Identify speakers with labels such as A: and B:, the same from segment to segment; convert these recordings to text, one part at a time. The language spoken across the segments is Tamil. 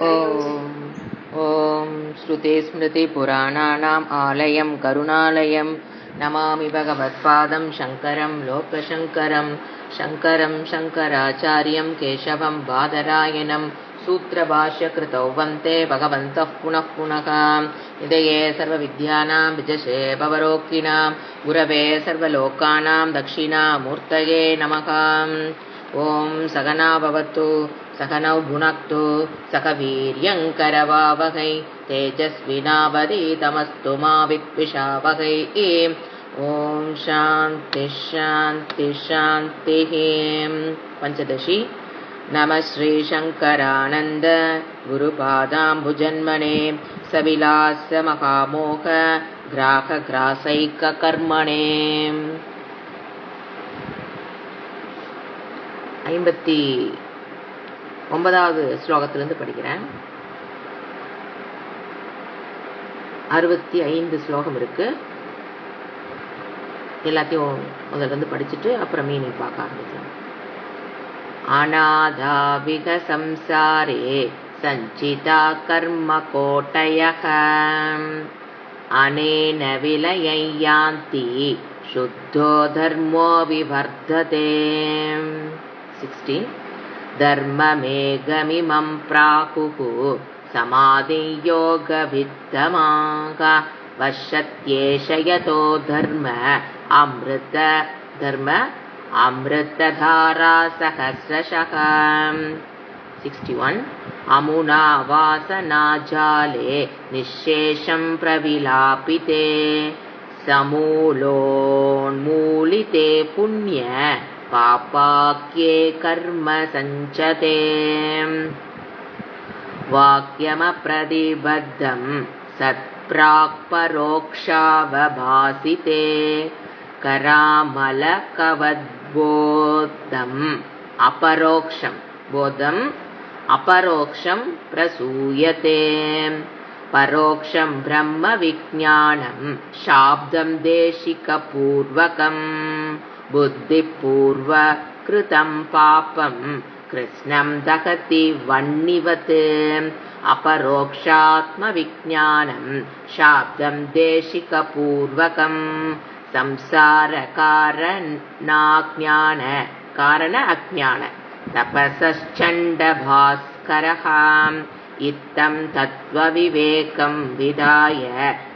A: ॐ श्रुतिस्मृतिपुराणानाम् आलयं करुणालयं नमामि भगवत्पादं शङ्करं लोकशङ्करं शङ्करं शङ्कराचार्यं केशवं बादरायणं सूत्रभाष्यकृतौ वन्दे भगवन्तः पुनः पुनः निधये सर्वविद्यानां विजशे भवरोगिणां गुरवे सर्वलोकानां दक्षिणामूर्तये नमः। ॐ सहना भवतु सहनौ भुनक्तु सह वीर्यङ्करवावहै तेजस्विनावधीतमस्तु मा विद्विषावहै। ॐ शान्ति शान्ति शान्तिः। पञ्चदशी। नमः श्रीशङ्करानन्द गुरुपादाम्बुजन्मने सविलास महामोह ग्राहग्रासैककर्मणे। 59வது ஸ்லோகத்திலிருந்து படிக்கிறேன். 65 ஸ்லோகம் இருக்கு. எல்லாத்தையும் முதல்ல இருந்து படிச்சுட்டு அப்புறம் மீனிங் பார்க்க ஆரம்பிக்கலாம். அநாதாவிக சம்சாரே சஞ்சிதா கர்ம கோட்டயः அனேன விலயயாந்தி சுத்தோ தர்மோ விவர்ததே. 16. धर्ममेघमिमं प्राहुः समाधियोगविद्धमाः वश्यत्येष यतो धर्म अमृतधारा सहस्रशः. 61. अमुना वासनाजाले निःशेषं प्रविलापिते समूलोन्मूलिते पुण्य पापाक्ये कर्म सञ्चते. वाक्यमप्रतिबद्धं सत्प्राक्परोक्षावभासिते करामलकवद्बोधम् अपरोक्षं प्रसूयते. परोक्षं ब्रह्म विज्ञानं शाब्दं देशिकपूर्वकं बुद्धिपूर्वकृतं पापं कृष्णं दहति वह्निवत्. अपरोक्षात्मविज्ञानं शाब्दं देशिकपूर्वकं कारण अज्ञान तपसश्चण्डभास्करः इत्थं तत्त्वविवेकं विधाय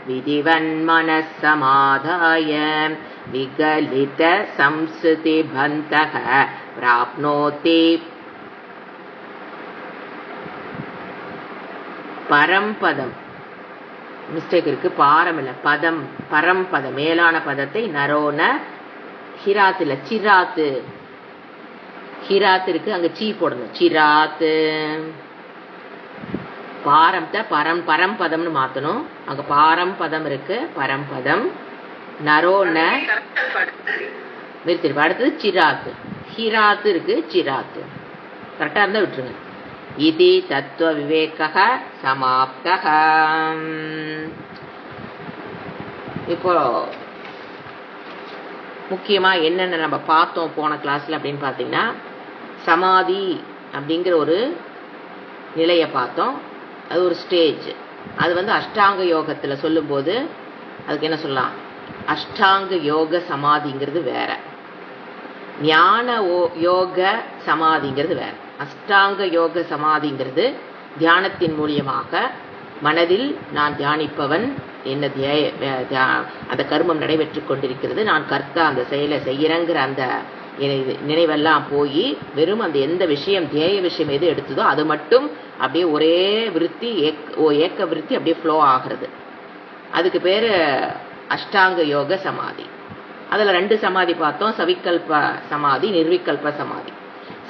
A: विधिवन्मनः समाधाय विगलित संस्कृतिबन्धः प्राप्नोति பரம்பதம். மிஸ்டேக் இருக்கு, பாரம் இல்ல, பதம், பரம்பதம், மேலான பதத்தை நரோன ஹிராத்துல சிராத்து, ஹிராத்து இருக்கு, அங்க சீ போடணும், சிராத்து. பாரம்த பரம்பதம்னு மாத்தணும், அங்க பாரம்பதம் இருக்கு, பரம்பதம். நரோன நிறுத்திருப்பா. அடுத்தது சிராத்து, ஹிராத்து இருக்கு, சிராத்து. கரெக்டா இருந்தா விட்டுருங்க. இது தத்துவ விவேக சமாப்தக. இப்போ முக்கியமா என்னென்ன நம்ம பார்த்தோம் போன கிளாஸ்ல அப்படின்னு பாத்தீங்கன்னா, சமாதி அப்படிங்கிற ஒரு நிலையை பார்த்தோம். அது ஒரு ஸ்டேஜ். அது அஷ்டாங்க யோகத்துல சொல்லும் போது அதுக்கு என்ன சொல்லலாம், அஷ்டாங்க யோக சமாதிங்கிறது வேற, ஞான யோக சமாதிங்கிறது வேற. அஷ்டாங்க யோக சமாதிங்கிறது தியானத்தின் மூலியமாக மனதில் நான் தியானிப்பவன், என்ன அந்த கர்மம் நடைபெற்று கொண்டிருக்கிறது, நான் கர்த்தா அந்த செயலை செய்யறங்கிற அந்த நினைவெல்லாம் போய் வெறும் அந்த எந்த விஷயம் தேய விஷயம் எது எடுத்ததோ அது மட்டும் அப்படியே ஒரே விருத்தி, ஏக்க விருத்தி அப்படியே ஃப்ளோ ஆகிறது. அதுக்கு பேரு அஷ்டாங்க யோக சமாதி. அதுல 2 சமாதி பார்த்தோம், சவிகல்ப சமாதி, நிர்விகல்ப சமாதி.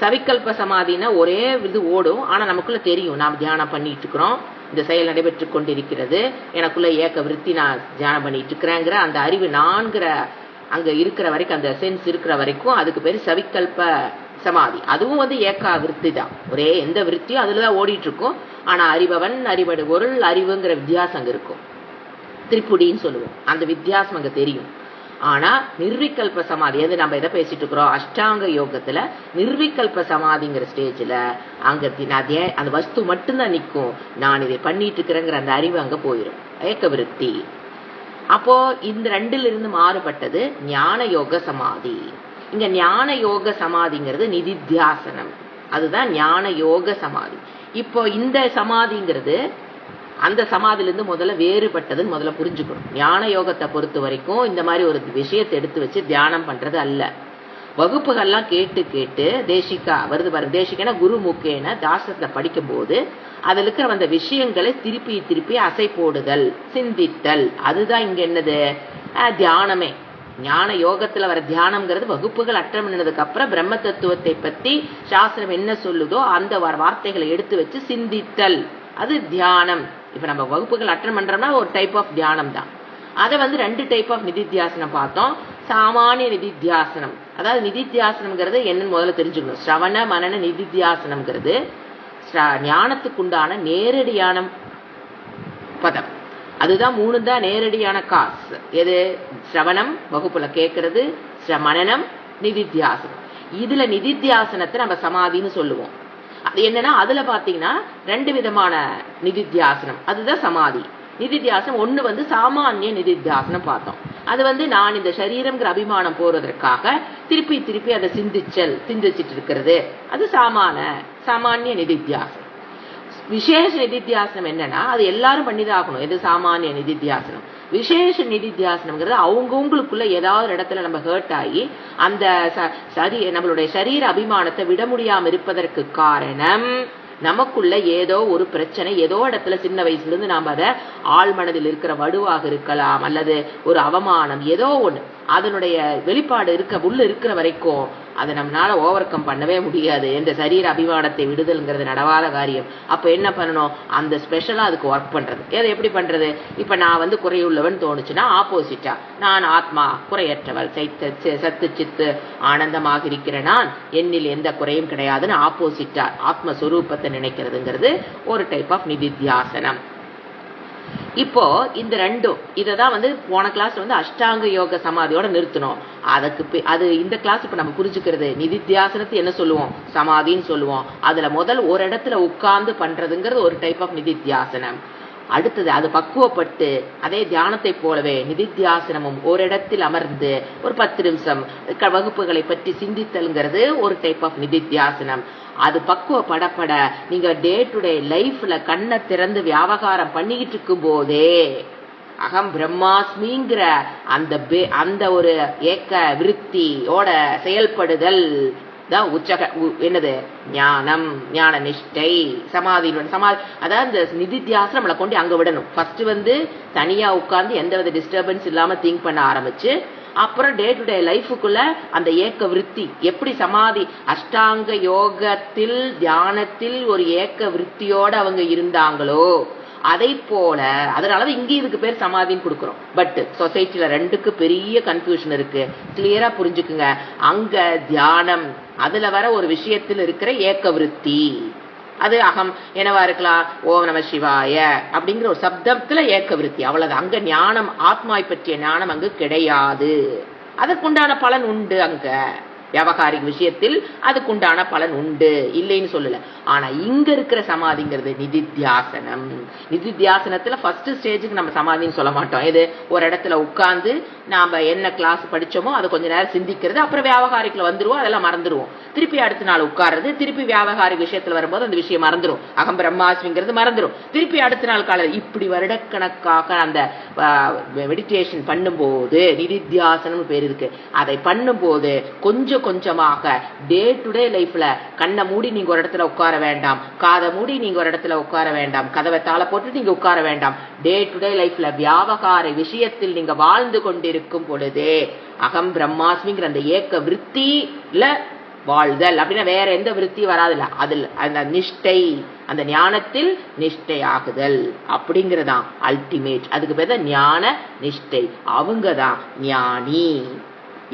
A: சவிகல்ப சமாதினா ஒரே இது ஓடும், ஆனா நமக்குள்ள தெரியும் நாம் தியானம் பண்ணிட்டு இருக்கிறோம், இந்த செயல் நடைபெற்று கொண்டிருக்கிறது, எனக்குள்ள ஏக்க விருத்தி, நான் தியானம் பண்ணிட்டு இருக்கிறேங்கிற அந்த அறிவு நான்கிற அங்க இருக்கிற வரைக்கும், அந்த சென்ஸ் இருக்கிற வரைக்கும் அதுக்கு பேரு சவிகல்ப சமாதி. அதுவும் ஏக்கா விருத்தி தான், ஒரே எந்த விருத்தியும் அதுலதான் ஓடிட்டு இருக்கும். ஆனா அறிபவன், அறிபடு பொருள், அறிவுங்கிற வித்தியாசம் அங்க இருக்கும். திரிபுடின்னு சொல்லுவோம், அந்த வித்தியாசம் அங்க தெரியும். ஆனா நிர்விகல்ப சமாதி எது நம்ம எதை பேசிட்டு இருக்கிறோம், அஷ்டாங்க யோகத்துல நிர்விகல்ப சமாதிங்கிற ஸ்டேஜ்ல அங்க அந்த வஸ்து மட்டும்தான் நிற்கும், நான் இதை பண்ணிட்டு இருக்கிறேங்கிற அந்த அறிவு அங்க போயிடும், ஏக்க விருத்தி. அப்போ இந்த ரெண்டுல இருந்து மாறுபட்டது ஞான யோக சமாதி. இங்க ஞான யோக சமாதிங்கிறது நிதித்தியாசனம், அதுதான் ஞான யோக சமாதி. இப்போ இந்த சமாதிங்கிறது அந்த சமாதிலிருந்து முதல்ல வேறுபட்டதுன்னு முதல்ல புரிஞ்சுக்கணும். ஞான யோகத்தை பொறுத்த வரைக்கும் இந்த மாதிரி ஒரு விஷயத்தை எடுத்து வச்சு தியானம் பண்றது அல்ல. வகுப்புகள்லாம் கேட்டு கேட்டு தேசிகா வருது பாருங்க, தேசிகனா குரு முக்கேன தாசத்தை படிக்கும் போது அதுல இருக்கிற அந்த விஷயங்களை திருப்பி திருப்பி அசை போடுதல், சிந்தித்தல், அதுதான் இங்க என்னது தியானமே. ஞான யோகத்துல வர தியானம்ங்கிறது வகுப்புகள் அட்டம் பண்ணதுக்கு அப்புறம் பிரம்ம தத்துவத்தை பத்தி சாஸ்திரம் என்ன சொல்லுதோ அந்த வார்த்தைகளை எடுத்து வச்சு சிந்தித்தல், அது தியானம். இப்ப நம்ம வகுப்புகள் அட்டன் பண்றோம்னா ஒரு டைப் ஆஃப் தியானம் தான். அதை ரெண்டு டைப் ஆஃப் நிதித்தியாசனம் பார்த்தோம். சாமானிய நிதித்தியாசனம், அதாவது நிதித்தியாசனம்ங்கிறது என்னன்னு முதல்ல தெரிஞ்சுக்கணும். ஸ்ரவண மனன நிதித்தியாசனம்ங்கிறது ஞானத்துக்குண்டான நேரடியான பதம். அதுதான் 3 தான் நேரடியான காசு. எது? ஸ்ரவணம் வகுப்புல கேட்கறது, மனனம், நிதித்தியாசனம். இதுல நிதித்தியாசனத்தை நம்ம சமாதின்னு சொல்லுவோம். அது என்னன்னா அதுல பாத்தீங்கன்னா 2 விதமான நிதித்தியாசனம், அதுதான் சமாதி. நிதித்தியாசனம் ஒண்ணு சாமானிய நிதித்தியாசனம் பார்த்தோம். அது நான் இந்த சரீரம்ங்கிற அபிமானம் போறதற்காக திருப்பி திருப்பி அதை சிந்திச்சிட்டு இருக்கிறது, அது சாமானிய நிதித்தியாசனம். விசேஷ நிதித்தியாசனம் என்னன்னா அது எல்லாரும் பண்ணிதான் ஆகணும். எது? சாமானிய நிதித்தியாசனம். விசேஷ நிதித்தியாசனம்ங்கிறது அவங்கவுங்களுக்குள்ள ஏதாவது இடத்துல நம்ம ஹர்ட் ஆகி அந்த நம்மளுடைய சரீர அபிமானத்தை விட முடியாம இருப்பதற்கு காரணம் நமக்குள்ள ஏதோ ஒரு பிரச்சனை, ஏதோ இடத்துல சின்ன வயசுல இருந்து நாம அதை ஆழ்மனதில் இருக்கிற வடுவாக இருக்கலாம், அல்லது ஒரு அவமானம், ஏதோ ஒண்ணு அதனுடைய வெளிப்பாடு உள்ள இருக்கிற வரைக்கும் அதை நம்மளால ஓவர் கம் பண்ணவே முடியாது. இந்த சரீர அபிமானத்தை விடுதல்ங்கிறது நடவாத காரியம். அப்ப என்ன பண்ணணும்? அந்த ஸ்பெஷலா அதுக்கு ஒர்க் பண்றது. எதை எப்படி பண்றது? இப்ப நான் குறையுள்ளவன் தோணுச்சுன்னா ஆப்போசிட்டா நான் ஆத்மா குறையற்றவள், சத்து சித்து ஆனந்தமாக இருக்கிற நான், என்னில் எந்த குறையும் கிடையாதுன்னு ஆப்போசிட்டா ஆத்மஸ்வரூபத்தை நினைக்கிறதுங்கிறது ஒரு டைப் ஆஃப் நிதித்தியாசனம். இப்போ இந்த ரெண்டும் இததான் போன கிளாஸ் அஷ்டாங்க யோக சமாதியோட நிறுத்தணும். அது இந்த கிளாஸ் இப்ப நம்ம புரிஞ்சுக்கிறது. நிதித்தியாசனத்தை என்ன சொல்லுவோம்? சமாதின்னு சொல்லுவோம். அதுல முதல் ஒரு இடத்துல உட்கார்ந்து பண்றதுங்கிறது ஒரு டைப் ஆஃப் நிதித்தியாசனம். அடுத்தது அது பக்குவப்பட்டு அதே தியானத்தை போலவே நிதித்தியாசனமும் ஒரு இடத்தில் அமர்ந்து ஒரு 10 நிமிஷம் வகுப்புகளை பற்றி சிந்தித்தல்ங்கிறது ஒரு டைப் ஆஃப் நிதித்தியாசனம். அது பக்குவப்படப்பட நீங்க டே டு டே லைஃப்ல கண்ணை திறந்து வியாபகாரம் பண்ணிக்கிட்டு இருக்கும் போதே அகம் பிரம்மாஸ்மிங்கிற அந்த ஒரு ஏக்க விருத்தியோட செயல்படுதல் தான் என்னது? ஞானம், ஞான நிஷ்டை, சமாதி. அதாவது இந்த நிதித்தியாசனம் நம்மளை கொண்டு அங்க விடணும். ஃபர்ஸ்ட் தனியா உட்கார்ந்து எந்தவித டிஸ்டர்பன்ஸ் இல்லாம திங்க் பண்ண ஆரம்பிச்சு அப்புறம் டே டு டே லைஃபுக்குள்ள அந்த ஏக்க விருத்தி எப்படி சமாதி அஷ்டாங்க யோகத்தில் தியானத்தில் ஒரு ஏக்க விருத்தியோட அவங்க இருந்தாங்களோ அதை போல, அதனாலதான் இங்கே இதுக்கு பேர் சமாதின்னு கொடுக்குறோம். பட் சொசைட்டில ரெண்டுக்கு பெரிய கன்ஃபியூஷன் இருக்கு. கிளியரா புரிஞ்சுக்குங்க. அங்க தியானம் அதுல வர ஒரு விஷயத்தில் இருக்கிற ஏக்க விருத்தி, அது அகம் என்னவா இருக்கலாம்? ஓம் நம சிவாய அப்படிங்கிற ஒரு சப்தத்துல ஏக்க விருத்தி, அவ்வளவு. அங்க ஞானம், ஆத்மாவை பற்றிய ஞானம் அங்கு கிடையாது. அதற்குண்டான பலன் உண்டு. அங்க வியாபகாரிக விஷயத்தில் அதுக்குண்டான பலன் உண்டு, இல்லைன்னு சொல்லல. ஆனா இங்க இருக்கிற சமாதிங்கிறது நிதித்தியாசனம். நிதித்தியாசனத்துல ஃபர்ஸ்ட் ஸ்டேஜுக்கு நம்ம சமாதின்னு சொல்ல மாட்டோம். இது ஒரு இடத்துல உட்கார்ந்து நாம என்ன கிளாஸ் படிச்சோமோ அதை கொஞ்ச நேரம் சிந்திக்கிறது, அப்புறம் வியாபகாரிக்குள்ள வந்துருவோம், அதெல்லாம் மறந்துடுவோம். திருப்பி அடுத்த நாள் உட்கார்றது, திருப்பி வியாபகாரிக விஷயத்துல வரும்போது அந்த விஷயம் மறந்துடும், அகம் பிரம்மாஸ்மிங்கிறது மறந்துடும். திருப்பி அடுத்த நாள் காலையில் இப்படி வருடக்கணக்காக அந்த மெடிடேஷன் பண்ணும்போது நிதித்தியாசனம் பேர் இருக்கு. அதை பண்ணும்போது கொஞ்சம் கொஞ்சமாக டே டு டே லைஃப்ல கண்ணை மூடி நீங்க ஒரு இடத்துல உட்கார வேண்டாம், காதை மூடி நீங்க ஒரு இடத்துல உட்கார வேண்டாம், கதவை தாள போட்டு நீங்க உட்கார வேண்டாம். டே டு டே லைஃப்ல வியாபகார விஷயத்தில் நீங்க வாழ்ந்து கொண்டிருக்கும் பொழுதே அகம் பிரம்மாஸ்மிங்கிற அந்த ஏக்க விருத்தில வாழ்தல். அப்படின்னா வேற எந்த விருத்தியும் வராதுல்ல, அதுல அந்த நிஷ்டை, அந்த ஞானத்தில் நிஷ்டை ஆகுதல் அப்படிங்கறதான் அல்டிமேட். அதுக்கு பேர் தான் ஞான நிஷ்டை. அவங்கதான் ஞானி.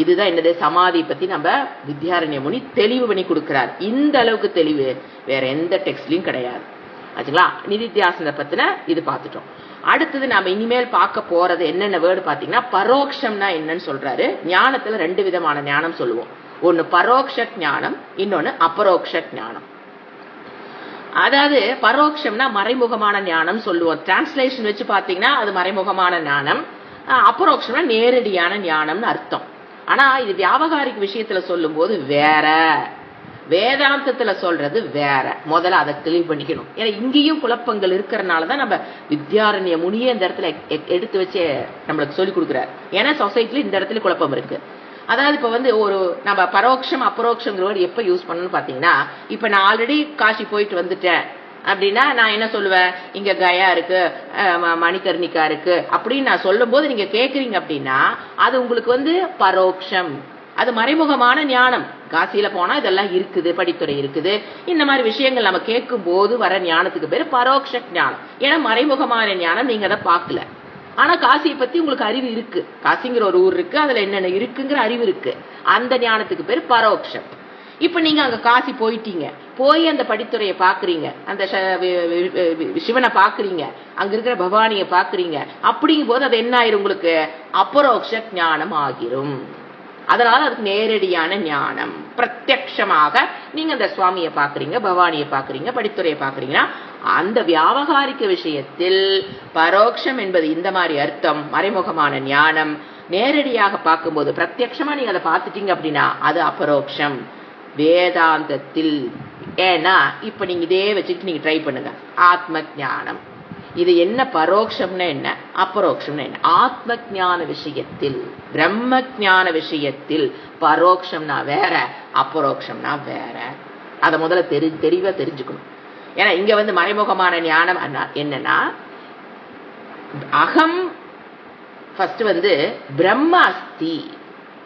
A: இதுதான் என்னது? சமாதி பத்தி நம்ம வித்யாரண்ய முனி தெளிவு பண்ணி கொடுக்கிறார். இந்த அளவுக்கு தெளிவு வேற எந்த டெக்ஸ்ட்லயும் கிடையாது. ஆச்சுங்களா. நிதித்தியாசனத்தை பத்தின இது பார்த்துட்டோம். அடுத்தது நாம இனிமேல் பார்க்க போறது என்னென்ன வேர்டு பாத்தீங்கன்னா, பரோட்சம்னா என்னன்னு சொல்றாரு. ஞானத்துல 2 விதமான ஞானம் சொல்லுவோம். ஒன்னு பரோட்ச ஞானம், இன்னொன்னு அபரோக்ஷ ஞானம். அதாவது பரோட்சம்னா மறைமுகமான ஞானம் சொல்லுவோம். டிரான்ஸ்லேஷன் வச்சு பாத்தீங்கன்னா அது மறைமுகமான ஞானம். அபரோக்ஷம்னா நேரடியான ஞானம்னு அர்த்தம். ஆனா இது வியாபகாரிக விஷயத்துல சொல்லும் போது வேற, வேதாந்தத்துல சொல்றது வேற. முதல்ல அதை தெளிவு பண்ணிக்கணும். ஏன்னா இங்கேயும் குழப்பங்கள் இருக்கிறதுனாலதான் நம்ம வித்யாரண்ய முனியே இந்த இடத்துல எடுத்து வச்சு நம்மளுக்கு சொல்லி கொடுக்குறாரு. ஏன்னா சொசைட்டில இந்த இடத்துல குழப்பம் இருக்கு. அதாவது இப்ப ஒரு நம்ம பரோட்சம் அபரோக்ஷங்கிற வேர்டு எப்ப யூஸ் பண்ணணும்னு பாத்தீங்கன்னா, இப்ப நான் ஆல்ரெடி காசி போயிட்டு வந்துட்டேன் அப்படின்னா நான் என்ன சொல்லுவேன், இங்க கயா இருக்கு, மணிகர்ணிகா இருக்கு அப்படின்னு நான் சொல்லும் போது நீங்க கேக்குறீங்க அப்படின்னா அது உங்களுக்கு பரோட்சம். அது மறைமுகமான ஞானம். காசியில போனா இதெல்லாம் இருக்குது, படித்துறை இருக்குது, இந்த மாதிரி விஷயங்கள் நம்ம கேட்கும் போது வர ஞானத்துக்கு பேரு பரோட்ச ஞானம். ஏன்னா மறைமுகமான ஞானம் நீங்க அதை பார்க்கல. ஆனா காசியை பத்தி உங்களுக்கு அறிவு இருக்கு. காசிங்கிற ஒரு ஊர் இருக்கு, அதுல என்னென்ன இருக்குங்கிற அறிவு இருக்கு. அந்த ஞானத்துக்கு பேரு பரோட்சம். இப்ப நீங்க அங்க காசி போயிட்டீங்க, போய் அந்த படித்துறையை பாக்குறீங்க, அந்த சிவனை பாக்குறீங்க, அங்க இருக்கிற பவானிய பாக்குறீங்க. அப்படிங்கும் போது அது என்ன ஆயிரும், உங்களுக்கு அபரோக்ஷ ஞானம் ஆகிரும். அதனால அதுக்கு நேரடியான ஞானம். பிரத்யக்ஷமாக நீங்க அந்த சுவாமியை பாக்குறீங்க, பவானியை பாக்குறீங்க, படித்துறையை பாக்குறீங்கன்னா அந்த வியாபகாரிக விஷயத்தில் பரோட்சம் என்பது இந்த மாதிரி அர்த்தம், மறைமுகமான ஞானம். நேரடியாக பார்க்கும்போது பிரத்யக்ஷமா நீங்க அதை பார்த்துட்டீங்க அப்படின்னா அது அபரோக்ஷம். வேதாந்தத்தில் ஏன்னா இப்ப நீங்க இதே வச்சுட்டு நீங்க ட்ரை பண்ணுங்க. ஆத்ம ஞானம் இது என்ன, பரோட்சம்னா என்ன, அபரோக்ஷம்னா என்ன. ஆத்ம ஞான விஷயத்தில், பிரம்ம ஞான விஷயத்தில் பரோட்சம்னா வேற, அபரோக்ஷம்னா வேற. அத முதல்ல தெளிவா தெரிஞ்சுக்கணும். ஏன்னா இங்க மறைமுகமான ஞானம் என்னன்னா, அகம் ஃபர்ஸ்ட் பிரம்ம அஸ்தி.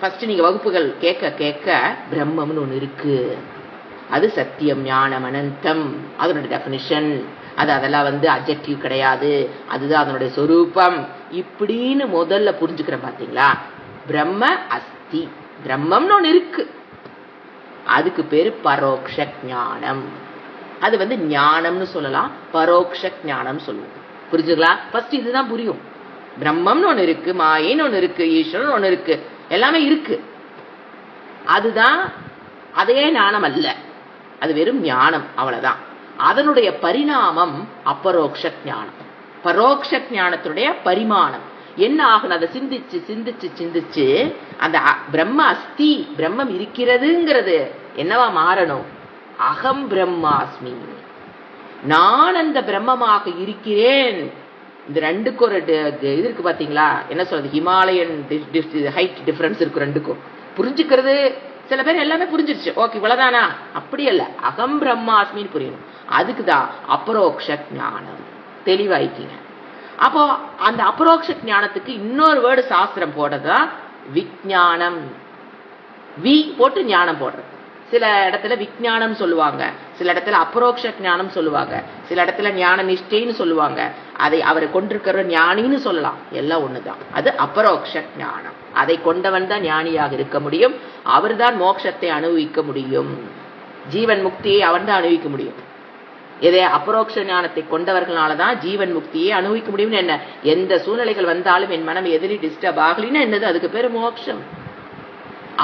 A: ஃபர்ஸ்ட் நீங்க வகுப்புகள் கேட்க கேட்க பிரம்மம்னு ஒண்ணு இருக்கு, அது சத்தியம், ஞானம், அனந்தம், அதனுடைய டெபினிஷன், அதெல்லாம் அட்ஜெக்டிவ் கிடையாது, அதுதான் அதனுடைய சொரூபம் இப்படின்னு முதல்ல புரிஞ்சுக்கிற பாத்தீங்களா. பிரம்ம அஸ்தி, பிரம்மம்னு ஒண்ணு இருக்கு, அதுக்கு பேரு பரோக்ஷ ஞானம். அது ஞானம்னு சொல்லலாம், பரோக்ஷ ஞானம் சொல்லுவோம். புரிஞ்சுங்களா? ஃபர்ஸ்ட் இதுதான் புரியும். பிரம்மம்னு ஒண்ணு இருக்கு, மாயின்னு ஒண்ணு இருக்கு, ஈஸ்வரன் ஒண்ணு இருக்கு, எல்லாமே இருக்கு. அதுதான், அதே ஞானம் அல்ல, அது வெறும் ஞானம், அவ்வளவுதான். அதனுடைய பரிணாமம் அபரோக்ஷ ஞானம். பரோக்ஷ ஞானத்தினுடைய பரிமாணம் என்ன ஆகணும், அதை சிந்திச்சு சிந்திச்சு சிந்திச்சு அந்த பிரம்ம அஸ்தி, பிரம்மம் இருக்கிறதுங்கிறது என்னவா மாறணும், அகம் பிரம்மாஸ்மி, நான் அந்த பிரம்மமாக இருக்கிறேன். இந்த ரெண்டுக்கு ஒரு இது இருக்கு பாத்தீங்களா, என்ன சொல்றது, ஹிமாலயன் ஹைட் டிஃபரன்ஸ் இருக்கு ரெண்டுக்கும். புரிஞ்சுக்கிறது சில பேர் எல்லாமே புரிஞ்சிருச்சு, ஓகே இவ்வளவுதானா, அப்படி அல்ல, அகம் பிரம்மாஸ்மின்னு புரியணும். அதுக்குதான் அபரோக்ஷ ஞானம். தெளிவாய்க்கீங்க. அப்போ அந்த அபரோக்ஷ ஞானத்துக்கு இன்னொரு வேர்டு சாஸ்திரம் போடுறதுதான் விஞ்ஞானம். வி போட்டு ஞானம் போடுறது. சில இடத்துல விஞ்ஞானம் சொல்லுவாங்க, சில இடத்துல அபரோக்ஷ ஞானம் சொல்லுவாங்க, சில இடத்துல ஞான நிஷ்டைன்னு சொல்லுவாங்க, அதை அவரை கொண்டிருக்கிற ஞானின்னு சொல்லலாம், எல்லாம் ஒண்ணுதான். அது அபரோக்ஷ ஞானம். அதை கொண்டவன் தான் ஞானியாக இருக்க முடியும், அவர் தான் மோட்சத்தை அனுபவிக்க முடியும், ஜீவன் முக்தியை அவன் தான் அனுபவிக்க முடியும். இதே அபரோக்ஷ ஞானத்தை கொண்டவர்களாலதான் ஜீவன் முக்தியை அனுபவிக்க முடியும்னு என்ன, எந்த சூழ்நிலைகள் வந்தாலும் என் மனம் எதிரி டிஸ்டர்ப் ஆகலின்னு என்னது, அதுக்கு பேரு மோட்சம்.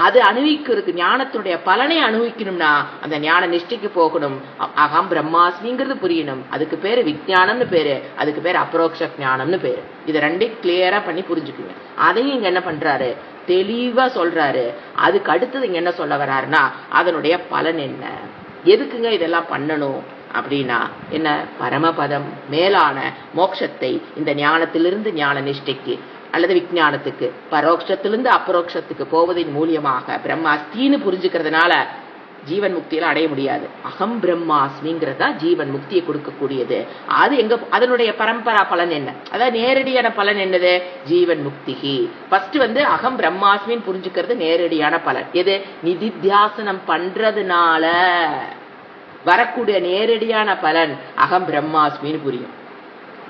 A: அது அனுபவிக்கிறதுக்கு, ஞானத்துடைய பலனை அனுபவிக்கணும்னா அந்த ஞான நிஷ்டைக்கு போகணும். அகம் பிரம்மாஸ்மிங்கிறது புரியணும், அதுக்கு பேரு விஞ்ஞானம்னு பேரு, அதுக்கு பேரு அபரோக்ஷ ஞானம்னு பேரு. இது ரெண்டையும் கிளியரா பண்ணி புரிஞ்சுக்குங்க. அதையும் இங்க என்ன பண்றாரு, தெளிவா சொல்றாரு. அதுக்கு அடுத்தது இங்க என்ன சொல்ல வர்றாருன்னா, அதனுடைய பலன் என்ன, எதுக்குங்க இதெல்லாம் பண்ணணும் அப்படின்னா என்ன, பரமபதம், மேலான மோட்சத்தை இந்த ஞானத்திலிருந்து ஞான நிஷ்டைக்கு அல்லது விஞ்ஞானத்துக்கு, பரோட்சத்திலிருந்து அபரோக்ஷத்துக்கு போவதன் மூலியமாக பிரம்மாஸ்தின்னு புரிஞ்சுக்கிறதுனால ஜீவன் முக்தியெல்லாம் அடைய முடியாது. அகம் பிரம்மாஸ்மிங்கிறதா ஜீவன் முக்தியை கொடுக்கக்கூடியது. அது எங்க, அதனுடைய பரம்பரா பலன் என்ன, அதாவது நேரடியான பலன் என்னது, ஜீவன் முக்திகி. ஃபர்ஸ்ட் அகம் பிரம்மாஸ்மின்னு புரிஞ்சுக்கிறது நேரடியான பலன். எது, நிதித்தியாசனம் பண்றதுனால வரக்கூடிய நேரடியான பலன் அகம் பிரம்மாஸ்மின்னு புரியும்.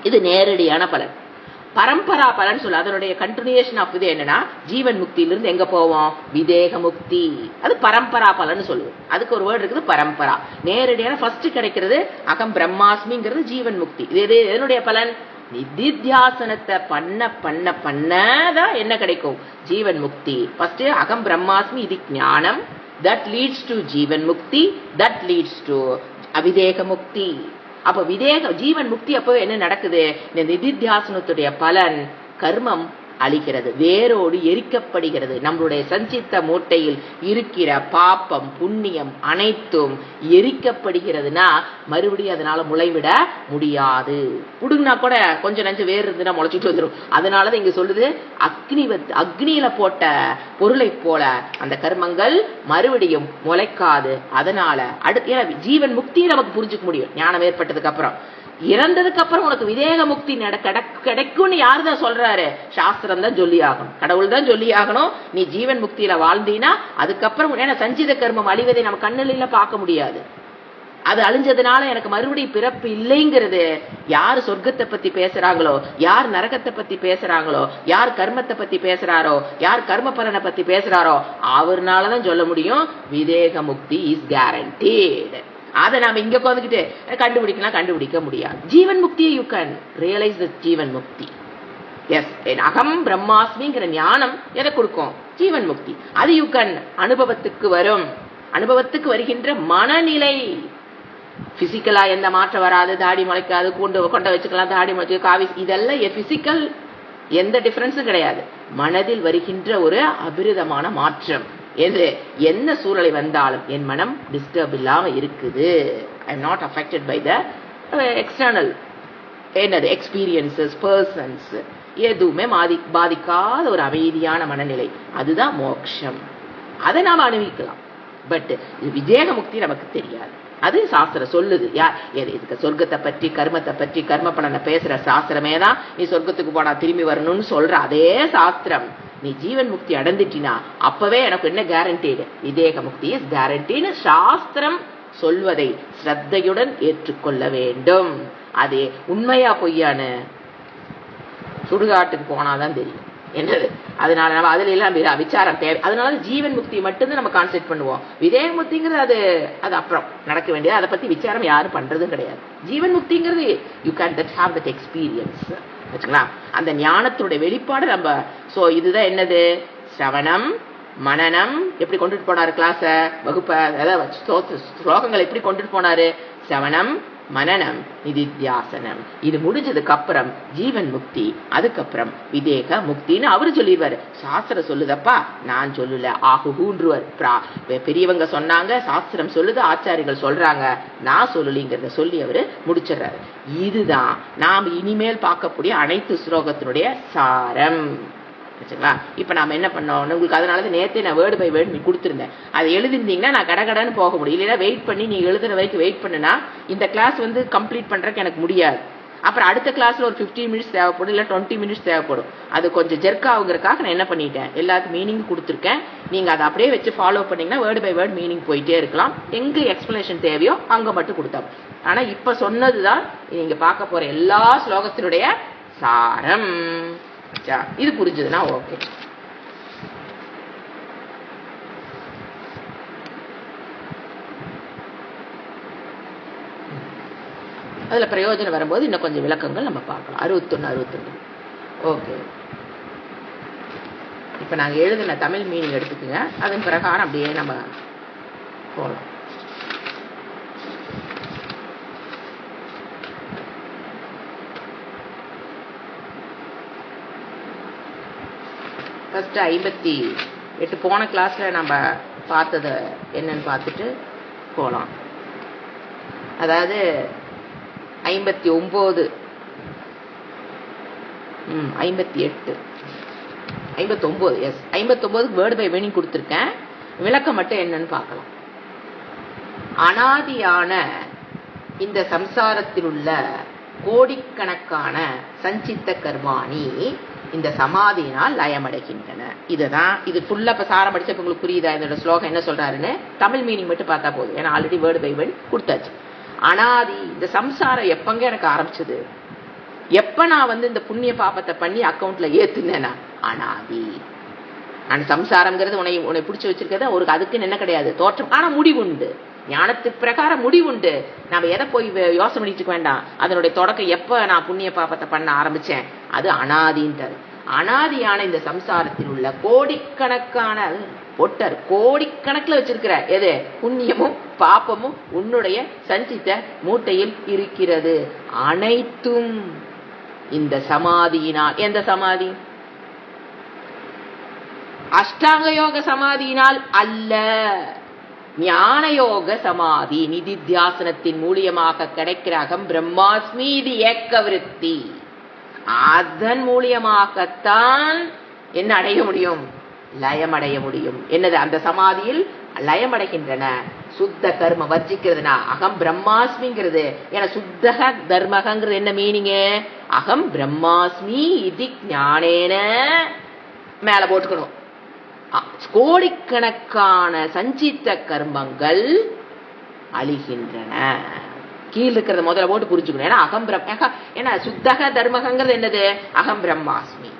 A: இது நேரடியான பலன். பரம்பரா பலன் சொல்ல அதனுடைய கண்டினியூஷன் ஆஃப் இது என்னன்னா ஜீவன் முக்தியிலிருந்து எங்க போவோம் விதேக முக்தி. அது பரம்பரா பலன் சொல்லுவோம். அதுக்கு ஒரு வேர்டு இருக்குது பரம்பரா. நேரடியான ஃபர்ஸ்ட் கிடைக்கிறது அகம் பிரம்மாஸ்மிங்கிறது ஜீவன் முக்தி. இது என்னுடைய பலன் நிதித்தியாசனத்தை பண்ண பண்ண பண்ணதான் என்ன கிடைக்கும் ஜீவன் முக்தி. ஃபர்ஸ்ட் அகம் பிரம்மாஸ்மி இது ஞானம். that leads to Jeevan Mukti. that leads to அவிதேக முக்தி. அப்ப ஜீவன் முக்தி அப்போ என்ன நடக்குது? இந்த நிதித்தியாசனத்துடைய பலன் கர்மம் அழிக்கிறது, வேரோடு எரிக்கப்படுகிறது. நம்மளுடைய சஞ்சித்த மூட்டையில் இருக்கிற பாப்பம் புண்ணியம் அனைத்தும் எரிக்கப்படுகிறதுனா மறுபடியும் அதனால முளைவிட முடியாது. புடுங்கினா கூட கொஞ்சம் நஞ்சு வேறு இருந்துன்னா முளைச்சிட்டு வந்துடும். அதனாலதான் இங்க சொல்லுது அக்னியில போட்ட பொருளை போல அந்த கர்மங்கள் மறுபடியும் முளைக்காது. அதனால அடுத்து ஜீவன் முக்தியை நமக்கு புரிஞ்சுக்க முடியும் ஞானம் ஏற்பட்டதுக்கு அப்புறம். இறந்ததுக்கு அப்புறம் உனக்கு விதேக முக்தி கிடைக்கும்னு யாருதான் சொல்றாரு? சாஸ்திரம் தான் சொல்லி ஆகணும், கடவுள் தான் சொல்லி ஆகணும். நீ ஜீவன் முக்தியில வாழ்ந்தீனா அதுக்கப்புறம் ஏன்னா சஞ்சித கர்மம் அழிவதை நம்ம கண்ணில பார்க்க முடியாது. அது அழிஞ்சதுனால எனக்கு மறுபடியும் பிறப்பு இல்லைங்கிறது யார் சொர்க்கத்தை பத்தி பேசுறாங்களோ, யார் நரகத்தை பத்தி பேசுறாங்களோ, யார் கர்மத்தை பத்தி பேசுறாரோ, யார் கர்ம பலனை பத்தி பேசுறாரோ அவர்னாலதான் சொல்ல முடியும் விதேக முக்தி இஸ் கேரண்டீட். அதை நாம இங்க உட்காந்துக்கிட்டு கண்டுபிடிக்கலாம், கண்டுபிடிக்க முடியாது. ஜீவன் முக்தியை you can realise the Jeevan Mukti. S, அகம் பிரம்மாஸ்மிங்கிற ஞானம் எதை கொடுக்கும்? ஜீவன் முக்தி. அது யூ கேன் அனுபவத்துக்கு வரும். அனுபவத்துக்கு வருகின்ற மனநிலை. பிசிக்கலா எந்த மாற்றம் வராது, தாடி முளைக்காது, கொண்ட வச்சுக்கலாம், தாடி முளைச்சு காவி, இதெல்லாம் பிசிக்கல் எந்த டிஃபரன்ஸும் கிடையாது. மனதில் வருகின்ற ஒரு அபிரிதமான மாற்றம். எது என்ன சூழலை வந்தாலும் என் மனம் டிஸ்டர்ப் இல்லாம இருக்குது. I am not affected by the external என்னது எக்ஸ்பீரியன்சஸ் பர்சன்ஸ், எதுவுமே பாதிக்காத ஒரு அமைதியான மனநிலை. அதுதான் மோட்சம். அதை நாம அனுபவிக்கலாம். பட் விதேக முக்தி நமக்கு தெரியாது. அது சாஸ்திரம் சொல்லுது. இதுக்கு சொர்க்கத்தை பற்றி கர்மத்தை பற்றி கர்ம பலனை பேசுற சாஸ்திரமே தான் நீ சொர்க்கத்துக்கு போனா திரும்பி வரணும்னு சொல்ற அதே சாஸ்திரம் நீ ஜீவன் முக்தி அடைந்துட்டினா அப்பவே எனக்கு என்ன guaranteed? Videha Mukti is guaranteed. சாஸ்திரம் சொல்வதை ஸ்ரத்தையுடன் ஏற்றுக்கொள்ள வேண்டும். அது உண்மையா பொய்யான்னு சுடுகாட்டுக்கு போனாதான் தெரியும் என்னது. அதனால நம்ம அதுல எல்லாம் விசாரம் தேவை. அதனால ஜீவன் முக்தி மட்டும்தான் நம்ம கான்சென்ட்ரேட் பண்ணுவோம். விதேக முக்திங்கிறது அது அப்புறம் நடக்க வேண்டியது. அதை பத்தி விசாரம் யாரும் பண்றதும் கிடையாது. ஜீவன் முக்திங்கிறது you can have that experience வச்சுக்கலாம். அந்த ஞானத்தினுடைய வெளிப்பாடு நம்ம. சோ இதுதான் என்னது? சிரவணம் மனனம். எப்படி கொண்டுட்டு போனாரு கிளாஸ வகுப்ப, அதாவது ஸ்லோகங்களை எப்படி கொண்டுட்டு போனாரு? சிரவணம் மனனம் நிதித்தியாசனம். இது முடிஞ்சதுக்கு அப்புறம் ஜீவன் முக்தி, அதுக்கப்புறம் விதேக முக்தின்னு அவரு சொல்லிடுவாரு. சாஸ்திரம் சொல்லுதப்பா, நான் சொல்லல, ஆகுன்றுவர். பெரியவங்க சொன்னாங்க, சாஸ்திரம் சொல்லுது, ஆச்சாரிகள் சொல்றாங்க, நான் சொல்லலிங்கிறத சொல்லி அவரு முடிச்சிடறாரு. இதுதான் நாம் இனிமேல் பார்க்கக்கூடிய அனைத்து ஸ்லோகத்தினுடைய சாரம். இப்ப நாம என்ன பண்ணோம் உங்களுக்கு? அதனாலதான் நேத்தே நான் வேர்டு பை வேர்டு கொடுத்திருந்தேன். அதை எழுதிருந்தீங்கன்னா நான் கடகடன்னு போக முடியும். இல்லைன்னா வெயிட் பண்ணி நீங்க எழுதுற வரைக்கும் வெயிட் பண்ணுனா இந்த கிளாஸ் கம்ப்ளீட் பண்றதுக்கு எனக்கு முடியாது. அப்புறம் அடுத்த கிளாஸ்ல ஒரு 15 மினிட்ஸ் தேவைப்படும், இல்ல 20 மினிட்ஸ் தேவைப்படும். அது கொஞ்சம் ஜெர்க் ஆகுங்கிறதுக்காக நான் என்ன பண்ணிட்டேன், எல்லாத்துக்கும் மீனிங் கொடுத்துருக்கேன். நீங்க அதை அப்படியே வச்சு ஃபாலோ பண்ணீங்கன்னா வேர்டு பை வேர்டு மீனிங் போயிட்டே இருக்கலாம். எங்க எக்ஸ்பிளனேஷன் தேவையோ அங்க மட்டும் கொடுத்தா. ஆனா இப்ப சொன்னதுதான் நீங்க பார்க்க போற எல்லா ஸ்லோகத்தினுடைய சாரம். இது புரிஞ்சதுன்னா ஓகே. அதுல பிரயோஜனம் வரும்போது இன்னும் கொஞ்சம் விளக்கங்கள் நம்ம பார்க்கலாம். 61 62 ஓகே. இப்ப நாங்க எழுதின தமிழ் மீனிங் எடுத்துக்கோங்க. அதன் பிரகாரம் அப்படியே நம்ம போகலாம். ஃபர்ஸ்ட் 58 போன கிளாஸ்ல நம்ம பார்த்தத என்னன்னு பார்த்துட்டு போலாம். அதாவது 59 58 59 எஸ் 59 வேர்டு பை மீனிங் கொடுத்துருக்கேன். விளக்கம் மட்டும் என்னன்னு பார்க்கலாம். அனாதியான இந்த சம்சாரத்தில் உள்ள கோடிக்கணக்கான சஞ்சித்த கர்மாணி இந்த சமாதியினால் லயமடைகின்றன. இதுதான் இது ஃபுல்லா இப்ப சாரம் படிச்ச உங்களுக்கு புரியுதா? இதோட ஸ்லோகம் என்ன சொல்றாருன்னு தமிழ் மீனிங் மட்டும் பார்த்தா போதும். ஏன்னா ஆல்ரெடி வேர்டு பை வேர்டு கொடுத்தாச்சு. அனாதி இந்த சம்சாரம் எப்பங்க எனக்கு ஆரம்பிச்சது? எப்ப நான் இந்த புண்ணிய பாபத்தை பண்ணி அக்கௌண்ட்ல ஏத்துனேனா அனாதி. அந்த சம்சாரம்ங்கிறது உன்னை பிடிச்சி வச்சிருக்கிறது ஒரு அதுக்குன்னு என்ன கிடையாது தோற்றம். ஆனா முடிவுண்டு, ஞானத்துக்கு பிரகாரம் முடிவுண்டு. நாம எதை போய் யோசனை பண்ணிட்டு வேண்டாம். அதனுடைய தொடக்கம் எப்ப நான் புண்ணிய பாபத்தை பண்ண ஆரம்பிச்சேன் அது அனாதின்றது. அனாதியான இந்த சம்சாரத்தில் உள்ள கோடிக்கணக்கான பொட்டர் கோடிக்கணக்கில் வச்சிருக்கிற எது புண்ணியமும் பாப்பமும் உன்னுடைய சஞ்சித்த மூட்டையில் இருக்கிறது. அனைத்தும் இந்த சமாதியினால். எந்த சமாதி? அஷ்டாங்க யோக சமாதியினால் அல்ல, ஞான யோக சமாதி. நிதித்தியாசனத்தின் மூலியமாக கிடைக்கிற அகம் பிரம்மாஸ்மி இது ஏக்க விருத்தி. அதன் மூலியமாகத்தான் என்ன அடைய முடியும்? லயமடைய முடியும். என்னது? அந்த சமாதியில் லயமடைகின்றன. சுத்த கர்ம வர்ஜிக்கிறதுனா அகம் பிரம்மாஸ்மிங்கிறது. ஏன்னா சுத்தக தர்மகங்கிறது என்ன மீனிங்? அகம் பிரம்மாஸ்மி இது ஞானேன மேல போட்டுக்கணும். கோடிக்கணக்கான சஞ்சித்த கர்மங்கள் அழிகின்றன. கீழ் இருக்கிறத முதல்ல போட்டு புரிஞ்சுக்கணும். ஏன்னா அகம் ஏன்னா சுத்தக தர்மகங்கிறது என்னது? அகம் பிரம்மாஸ்மி.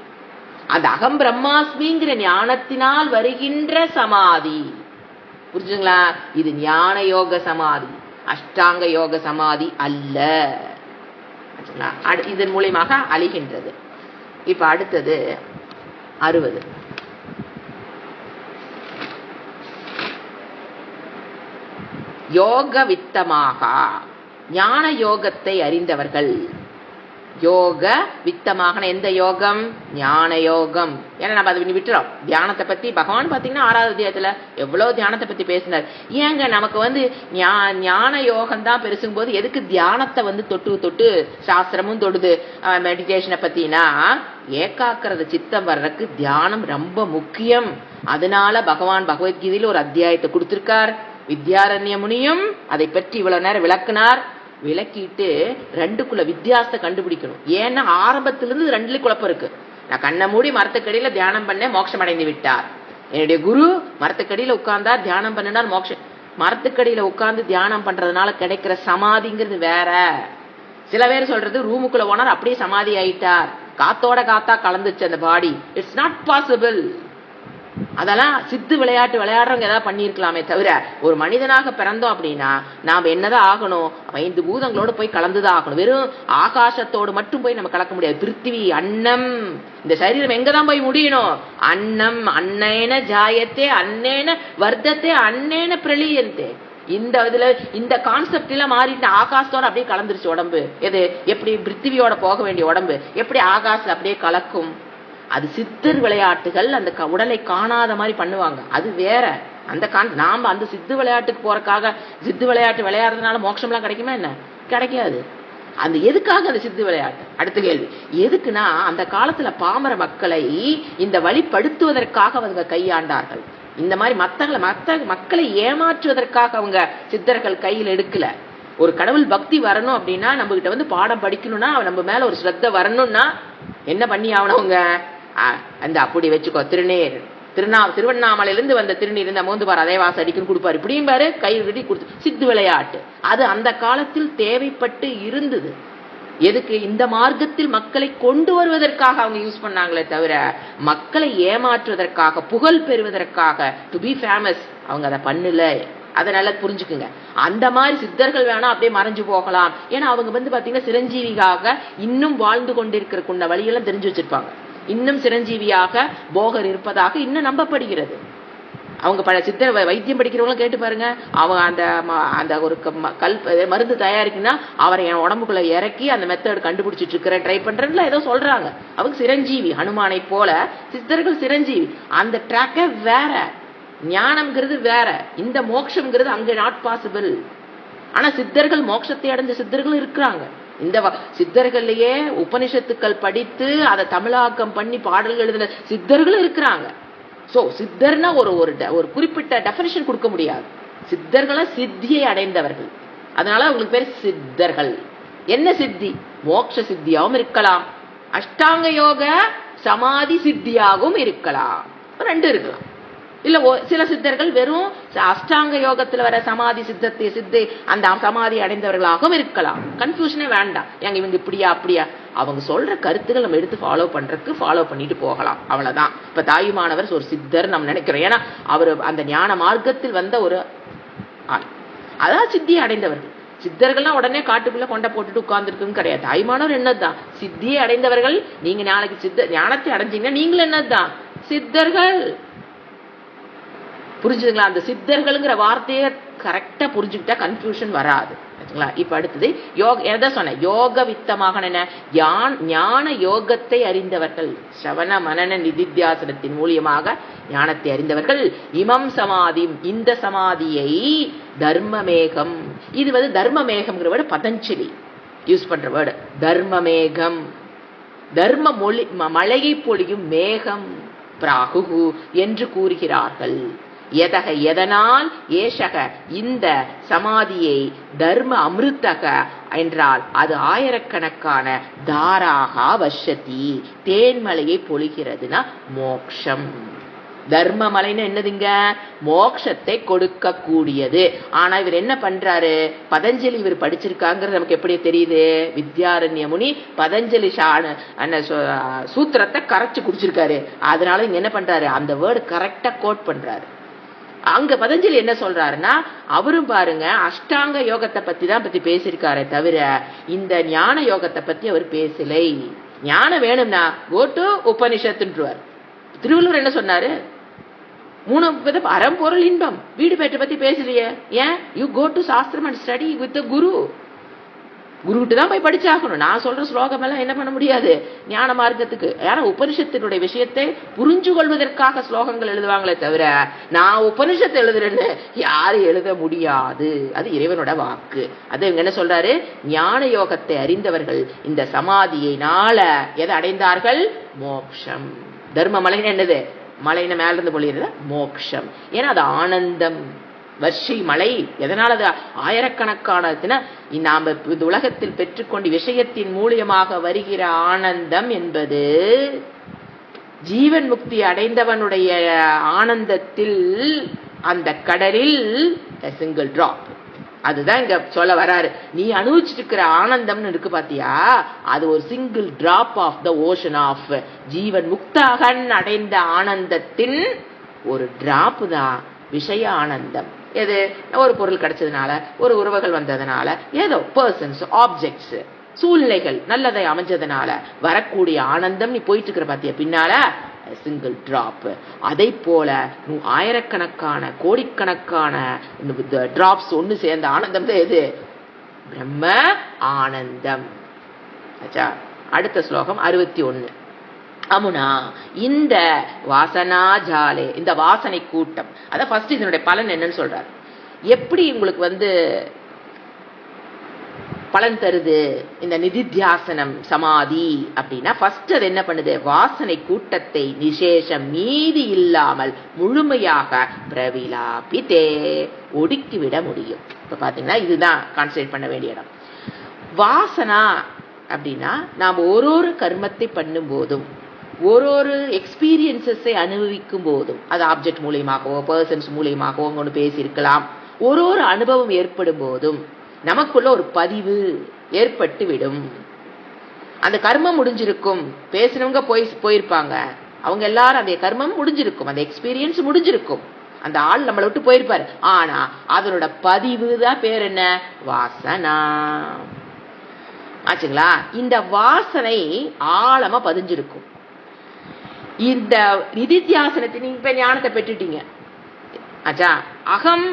A: அந்த அகம் பிரம்மாஸ்மிங்கிற ஞானத்தினால் வருகின்ற சமாதி. புரிஞ்சுங்களா? இது ஞான யோக சமாதி, அஷ்டாங்க யோக சமாதி அல்ல. இதன் மூலியமாக அழிகின்றது. இப்ப அடுத்தது 60. யோக வித்தமாக ஞான யோகத்தை அறிந்தவர்கள். யோக வித்தமாக எந்த யோகம்? ஞான யோகம். ஏன்னா நம்ம அதை விட்டுறோம். தியானத்தை பத்தி பகவான் பாத்தீங்கன்னா 6வது அத்தியாயத்துல எவ்வளவு தியானத்தை பத்தி பேசினார். ஏங்க நமக்கு ஞான யோகம் தான் பெருசும் போது எதுக்கு தியானத்தை தொட்டு தொட்டு சாஸ்திரமும் தொடுது மெடிடேஷனை பத்தினா? ஏகாக்கிரத சித்தம் வர்றதுக்கு தியானம் ரொம்ப முக்கியம். அதனால பகவான் பகவத்கீதையில ஒரு அத்தியாயத்தை கொடுத்திருக்கார். வித்யாரண்ய முனியும் அதை பற்றி இவ்வளவு நேரம் விளக்குனார். விளக்கிட்டு ரெண்டுக்குள்ள வித்தியாசத்தை கண்டுபிடிக்கணும். ஏன்னா ஆரம்பத்திலிருந்து ரெண்டுலயும் குழப்பம் இருக்கு. நான் கண்ணை மூடி மரத்துக்கடியில தியானம் பண்ணேன், மோட்சம் அடைந்து விட்டார். என்னுடைய குரு மரத்துக்கடியில உட்கார்ந்தார், தியானம் பண்ணினார், மோட்சம். மரத்துக்கடியில உட்கார்ந்து தியானம் பண்றதுனால கிடைக்கிற சமாதிங்கிறது வேற. சில பேர் சொல்றது ரூமுக்குள்ள போனார் அப்படியே சமாதி ஆயிட்டார், காத்தோட காத்தா கலந்துச்சு அந்த பாடி. It's not possible. அதெல்லாம் சித்து விளையாட்டு விளையாடுறவங்க ஏதாவது பண்ணிருக்கலாமே தவிர, ஒரு மனிதனாக பிறந்தோம் அப்படின்னா நாம என்னதான் ஆகணும்? 5 பூதங்களோட போய் கலந்துதான் ஆகணும். வெறும் ஆகாசத்தோடு மட்டும் போய் நம்ம கலக்க முடியாது. பிருத்திவி அன்னம், இந்த சரீரம் எங்கதான் போய் முடியணும்? அன்னம் அன்னேன ஜாயத்தே அன்னேன வர்த்தத்தே அன்னேன பிரளீயந்தே. இந்த கான்செப்ட் எல்லாம் மாறிட்டு ஆகாசத்தோட அப்படியே கலந்துருச்சு உடம்பு. எது? எப்படி பிருத்திவியோட போக வேண்டிய உடம்பு எப்படி ஆகாசம் அப்படியே கலக்கும்? அது சித்தர் விளையாட்டுகள். அந்த உடலை காணாத மாதிரி பண்ணுவாங்க, அது வேற. நாம அந்த சித்து விளையாட்டுக்கு போறதுக்காக சித்து விளையாட்டு விளையாடுறதுனால மோட்சம் எல்லாம் கிடைக்குமா? என்ன கிடைக்காது. அந்த எதுக்காக அந்த சித்து விளையாட்டு? அடுத்த கேள்வி. எதுக்குன்னா அந்த காலத்துல பாமர மக்களை இந்த வழிபடுத்துவதற்காக அவங்க கையாண்டார்கள். இந்த மாதிரி மக்களை ஏமாற்றுவதற்காக அவங்க சித்தர்கள் கையில் எடுக்கல. ஒரு கடவுள் பக்தி வரணும் அப்படின்னா நம்ம கிட்ட பாடம் படிக்கணும்னா நம்ம மேல ஒரு ஸ்ரத்த வரணும்னா என்ன பண்ணி ஆகணுங்க? அந்த அப்படி வச்சுக்கோ, திருவண்ணாமலையிலிருந்து வந்த திருநீர் இருந்த மோந்து பாரு, அதே வாசம் அடிக்கணும் கொடுப்பாரு, இப்படியும் பாரு கை கட்டி கொடுத்து. சித்து விளையாட்டு அது அந்த காலத்தில் தேவைப்பட்டு இருந்தது. எதுக்கு? இந்த மார்க்கத்தில் மக்களை கொண்டு வருவதற்காக அவங்க யூஸ் பண்ணாங்களே தவிர மக்களை ஏமாற்றுவதற்காக புகழ் பெறுவதற்காக டு பி ஃபேமஸ் அவங்க அதை பண்ணல. அதனால புரிஞ்சுக்குங்க. அந்த மாதிரி சித்தர்கள் வேணா அப்படியே மறைஞ்சு போகலாம். ஏன்னா அவங்க பாத்தீங்கன்னா சிரஞ்சீவியாக இன்னும் வாழ்ந்து கொண்டிருக்கிற வழியெல்லாம் தெரிஞ்சு வச்சிருப்பாங்க. இன்னும் சிரஞ்சீவியாக போகர் இருப்பதாக இன்னும் நம்பப்படுகிறது. அவங்க சித்தர் வைத்தியம் படிக்கிறவங்களும் கேட்டு பாருங்க. அவங்க அந்த ஒரு மருந்து தயாரிக்குன்னா அவரை என் உடம்புக்குள்ள இறக்கி அந்த மெத்தட் கண்டுபிடிச்சிட்டு இருக்கிற ட்ரை பண்றதுல ஏதோ சொல்றாங்க. அவங்க சிரஞ்சீவி, ஹனுமானை போல சித்தர்கள் சிரஞ்சீவி. அந்த ட்ராக்கே வேற. ஞானம்ங்கிறது வேற, இந்த மோட்சம்ங்கிறது அங்க நாட் பாசிபிள். ஆனா சித்தர்கள் மோட்சத்தை அடைஞ்ச சித்தர்கள் இருக்கிறாங்க. இந்த சித்தர்கள்லயே உபனிஷத்துக்கள் படித்து அதை தமிழாக்கம் பண்ணி பாடல்கள் எழுதின சித்தர்களும் இருக்கிறாங்க. சோ சித்தர்னா ஒரு குறிப்பிட்ட டெஃபினிஷன் கொடுக்க முடியாது. சித்தர்களை சித்தியை அடைந்தவர்கள், அதனால உங்களுக்கு பேர் சித்தர்கள். என்ன சித்தி? மோட்ச சித்தியாகவும் இருக்கலாம், அஷ்டாங்க யோக சமாதி சித்தியாகவும் இருக்கலாம், 2 இருக்கலாம். இல்ல சில சித்தர்கள் வெறும் அஷ்டாங்க யோகத்துல வர சமாதி சித்தி அந்த சமாதி அடைந்தவர்களாகவும் இருக்கலாம். கன்ஃபியூஷனே வேண்டாம். இவங்க இப்படியா அப்படியா அவங்க சொல்ற கருத்துக்கள் நம்ம எடுத்து ஃபாலோ பண்ணிட்டு போகலாம், அவ்வளவுதான். இப்ப தாயுமானவர் ஒரு சித்தர் நம்ம நினைக்கிறோம், ஏன்னா அவர் அந்த ஞான மார்க்கத்தில் வந்த ஒரு ஆள், அதான் சித்தியை அடைந்தவர்கள். சித்தர்கள்லாம் உடனே காட்டுக்குள்ள கொண்ட போட்டுட்டு உட்கார்ந்துருக்குன்னு கிடையாது. தாய்மானவர் என்னதுதான் சித்தியை அடைந்தவர்கள். நீங்க நாளைக்கு ஞானத்தை அடைஞ்சீங்கன்னா நீங்களும் என்னதுதான் சித்தர்கள். புரிஞ்சுதுங்களா? அந்த சித்தர்கள்ங்கிற வார்த்தையை கரெக்டா புரிஞ்சுக்கிட்டா கன்ஃபியூஷன் வராது. இப்ப அடுத்தது எதை சொன்ன யோக வித்தமாக ஞான யோகத்தை அறிந்தவர்கள், ஸ்ரவண மனன நிதித்தியாசனத்தின் மூலியமாக ஞானத்தை அறிந்தவர்கள். இமம் சமாதி, இந்த சமாதியை தர்மமேகம், இது தர்மமேகம்ங்கிற வேர்டு பதஞ்சலி யூஸ் பண்ற வேர்டு. தர்மமேகம், தர்ம மொழி மழையை பொழியும் மேகம் பிராகு என்று கூறுகிறார்கள். எதனால் ஏஷக இந்த சமாதியை தர்ம அமிர்தக என்றால் அது ஆயிரக்கணக்கான தாராக வஷதி தேன்மலையை பொழிகிறதுனா மோக்ஷம். தர்மமலைன்னு என்னதுங்க? மோட்சத்தை கொடுக்க கூடியது. ஆனா இவர் என்ன பண்றாரு? பதஞ்சலி இவர் படிச்சிருக்காங்கிறது நமக்கு எப்படி தெரியுது? வித்யாரண்ய முனி பதஞ்சலி சூத்திரத்தை கரைச்சு குடிச்சிருக்காரு. அதனால இங்க என்ன பண்றாரு? அந்த வேர்டு கரெக்டா கோட் பண்றாரு. அங்க பதஞ்சலி என்ன சொல்றாருன்னா, அவரும் பாருங்க அஷ்டாங்க யோகத்தை பத்தி தான் பேசியிருக்காரே தவிர இந்த ஞான யோகத்தை பத்தி அவர் பேசலை. ஞானம் வேணும்னா கோ டு உபனிஷத்துன்றார். திருவள்ளுவர் என்ன சொன்னாரு? 3 அறம்பொருள் இன்பம். வீடு பேட்டை பத்தி பேசலையே, ஏன்? யூ கோ டு சாஸ்திரம் அண்ட் ஸ்டடி வித் குரு. குருகிட்ட தான் போய் படிச்சாகணும். நான் சொல்ற ஸ்லோகம் எல்லாம் என்ன பண்ண முடியாது ஞான மார்க்கத்துக்கு. ஏன்னா உபனிஷத்தினுடைய விஷயத்தை புரிஞ்சு கொள்வதற்காக ஸ்லோகங்கள் எழுதுவாங்களே தவிர நான் உபனிஷத்தை எழுதுறேன்னு யாரும் எழுத முடியாது. அது இறைவனோட வாக்கு. அது இவங்க என்ன சொல்றாரு? ஞான யோகத்தை அறிந்தவர்கள் இந்த சமாதியினால எதை அடைந்தார்கள்? மோக்ஷம். தர்ம மலைன்னு என்னது? மலைன்னு மேல இருந்து பொழியிறது மோக்ஷம். ஏன்னா அது ஆனந்தம். வர்ஷை மலை எதனால? அது ஆயிரக்கணக்கான நாம இந்த உலகத்தில் பெற்றுக்கொண்ட விஷயத்தின் மூலியமாக வருகிற ஆனந்தம் என்பது ஜீவன் முக்தி அடைந்தவனுடைய ஆனந்தத்தில் அந்த கடலில் சிங்கிள் டிராப். அதுதான் இங்க சொல்ல வராரு. நீ அனுபவிச்சுட்டு இருக்கிற ஆனந்தம்னு இருக்கு பாத்தியா, அது ஒரு single drop of the ocean of ஜீவன் முக்தகன் அடைந்த ஆனந்தத்தின் ஒரு டிராப் தான் விஷய ஆனந்தம். எது? ஒரு பொருள் கிடைச்சதுனால, ஒரு உறவுகள் வந்ததுனால, ஏதோ பர்சன்ஸ், ஆப்ஜெக்ட்ஸ், சூழ்நிலைகள் நல்லதை அமைஞ்சதுனால வரக்கூடிய ஆனந்தம் நீ போயிட்டு இருக்கிற பாத்தியா பின்னால, சிங்கிள் டிராப். அதை போல ஆயிரக்கணக்கான கோடிக்கணக்கான டிராப்ஸ் ஒண்ணு சேர்ந்த ஆனந்தம் தான் எது? பிரம்ம ஆனந்தம். அடுத்த ஸ்லோகம் 61. அமுனா இந்த வாசனா ஜாலே, இந்த வாசனை கூட்டம். அதான் ஃபர்ஸ்ட் இதனுடைய பலன் என்னன்னு சொல்றாரு. எப்படி உங்களுக்கு பலன் தருது இந்த நிதித்தியாசனம் சமாதி அப்படின்னா, ஃபர்ஸ்ட் அது என்ன பண்ணுது? வாசனை கூட்டத்தை நிசேஷம் மீதி இல்லாமல் முழுமையாக பிரவிலாபித்தே ஒடுக்கிவிட முடியும். இப்ப பாத்தீங்கன்னா இதுதான் கான்சென்ட்ரேட் பண்ண வேண்டிய இடம். வாசனா அப்படின்னா நாம் ஒரு கர்மத்தை பண்ணும் போதும், ஒரு எக்ஸ்பீரியன்சஸை அனுபவிக்கும் போதும், அது ஆப்ஜெக்ட் மூலியமாகவோ பர்சன்ஸ் மூலியமாகவோ ஒன்று பேசியிருக்கலாம், ஒரு அனுபவம் ஏற்படும் போதும் நமக்குள்ள ஒரு பதிவு ஏற்பட்டு விடும். அந்த கர்மம் முடிஞ்சிருக்கும், பேசினவங்க போயிருப்பாங்க, அவங்க எல்லாரும் அந்த கர்மம் முடிஞ்சிருக்கும், அந்த எக்ஸ்பீரியன்ஸ் முடிஞ்சிருக்கும், அந்த ஆள் நம்மளை விட்டு போயிருப்பாரு. ஆனா அதனோட பதிவு தான் பேர் என்ன? வாசனா. ஆச்சுங்களா? இந்த வாசனை ஆழமா பதிஞ்சிருக்கும். இந்த நிதித்தியாசனத்தை நீங்க இப்ப ஞானத்தை பெற்றுட்டீங்க ஆச்சா. அகம்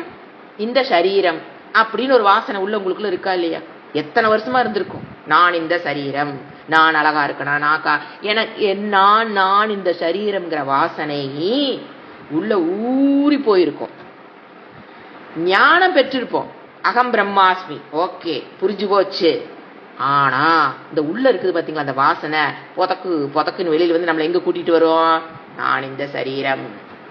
A: இந்த சரீரம் அப்படின்னு ஒரு வாசனை உள்ள உங்களுக்குள்ள இருக்கா இல்லையா? எத்தனை வருஷமா இருந்திருக்கும். நான் இந்த சரீரம், நான் அழகா இருக்கனா, எனக்கு நான் இந்த சரீரம்ங்கிற வாசனை உள்ள ஊறி போயிருக்கும். ஞானம் பெற்றிருப்போம், அகம் பிரம்மாஸ்மி, ஓகே புரிஞ்சு போச்சு. ஆனா இந்த உள்ள இருக்குது பாத்தீங்களா அந்த வாசனை, பொதக்குன்னு வெளியில நம்மளை எங்க கூட்டிட்டு வரும்? நான் இந்த சரீரம்.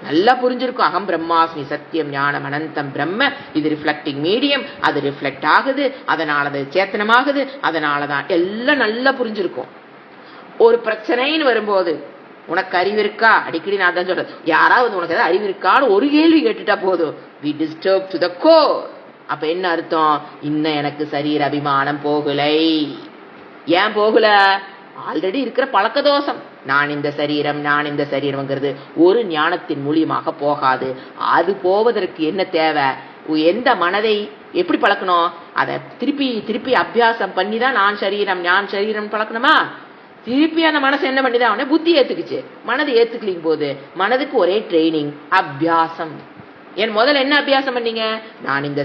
A: நல்லா புரிஞ்சிருக்கும். அகம் பிரம்மாஸ்மி சத்தியம் ஞானம் அனந்தம் பிரம்ம. இது ரிஃப்ளெக்டிங் மீடியம், அது ரிஃப்ளெக்ட் ஆகுது, அதனால அது சேத்தனமாகுது, அதனாலதான் எல்லாம் நல்லா புரிஞ்சிருக்கும். ஒரு பிரச்சனைன்னு வரும்போது உனக்கு அறிவு இருக்கா? அடிக்கடி நான் தான் சொல்றேன், யாராவது உனக்கு ஏதாவது அறிவு இருக்கான்னு ஒரு கேள்வி கேட்டுட்டா போதும், we disturb to the core. அப்ப என்ன அர்த்தம்? இன்னும் எனக்கு சரீர அபிமானம் போகலை. ஏன் போகல? ஆல்ரெடி இருக்கிற பழக்க தோஷம். நான் இந்த சரீரம், நான் இந்த சரீரம்ங்கிறது ஒரு ஞானத்தின் மூலியமாக போகாது. அது போவதற்கு என்ன தேவை? எந்த மனதை எப்படி பழக்கணும்? அதை திருப்பி திருப்பி அபியாசம் பண்ணி தான் நான் சரீரம் பழக்கணுமா? திருப்பி அந்த மனசு என்ன பண்ணிதான் அவனே புத்தி ஏத்துக்குச்சு, மனது ஏத்துக்கலிங் போது மனதுக்கு ஒரே ட்ரைனிங், அபியாசம். என் முதல்ல என்ன அபியாசம் பண்ணீங்க? நான் இந்த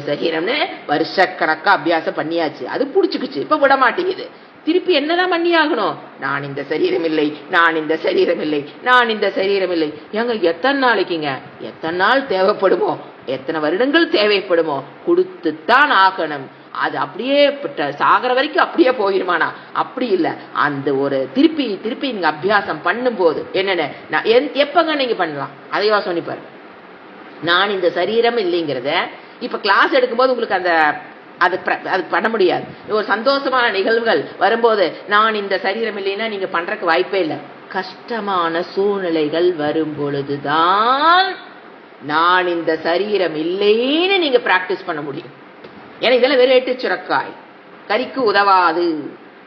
A: சரீரம்னு வருஷக்கணக்கா அபியாசம் பண்ணியாச்சு, அது புடிச்சுக்குச்சு, இப்ப விட மாட்டேங்குது. திருப்பி என்னதான் பண்ணி ஆகணும்? நான் இந்த சரீரம் இல்லை, நான் இந்த சரீரம் இல்லை, நான் இந்த சரீரம் இல்லை. எங்க எத்தனை நாளைக்குங்க, எத்தனை நாள் தேவைப்படுமோ, எத்தனை வருடங்கள் தேவைப்படுமோ கொடுத்துத்தான் ஆகணும். அது அப்படியே சாகர வரைக்கும் அப்படியே போயிருமானா? அப்படி இல்லை. அந்த ஒரு திருப்பி திருப்பி நீங்க அபியாசம் பண்ணும் போது என்னென்ன எப்பங்க நீங்க பண்ணலாம் அதை யோசனை பாரு. நான் இந்த சரீரம் இல்லைங்கிறத இப்ப கிளாஸ் எடுக்கும்போது உங்களுக்கு அந்த அது பண்ண முடியாது. ஒரு சந்தோஷமான நிகழ்வுகள் வரும்போது நான் இந்த சரீரம் இல்லைன்னா நீங்க பண்றதுக்கு வாய்ப்பே இல்லை. கஷ்டமான சூழ்நிலைகள் வரும் பொழுதுதான் நான் இந்த சரீரம் இல்லைன்னு நீங்க பிராக்டிஸ் பண்ண முடியும். ஏன்னா இதெல்லாம் வெறும் எட்டு சுரக்காய், கறிக்கு உதவாது.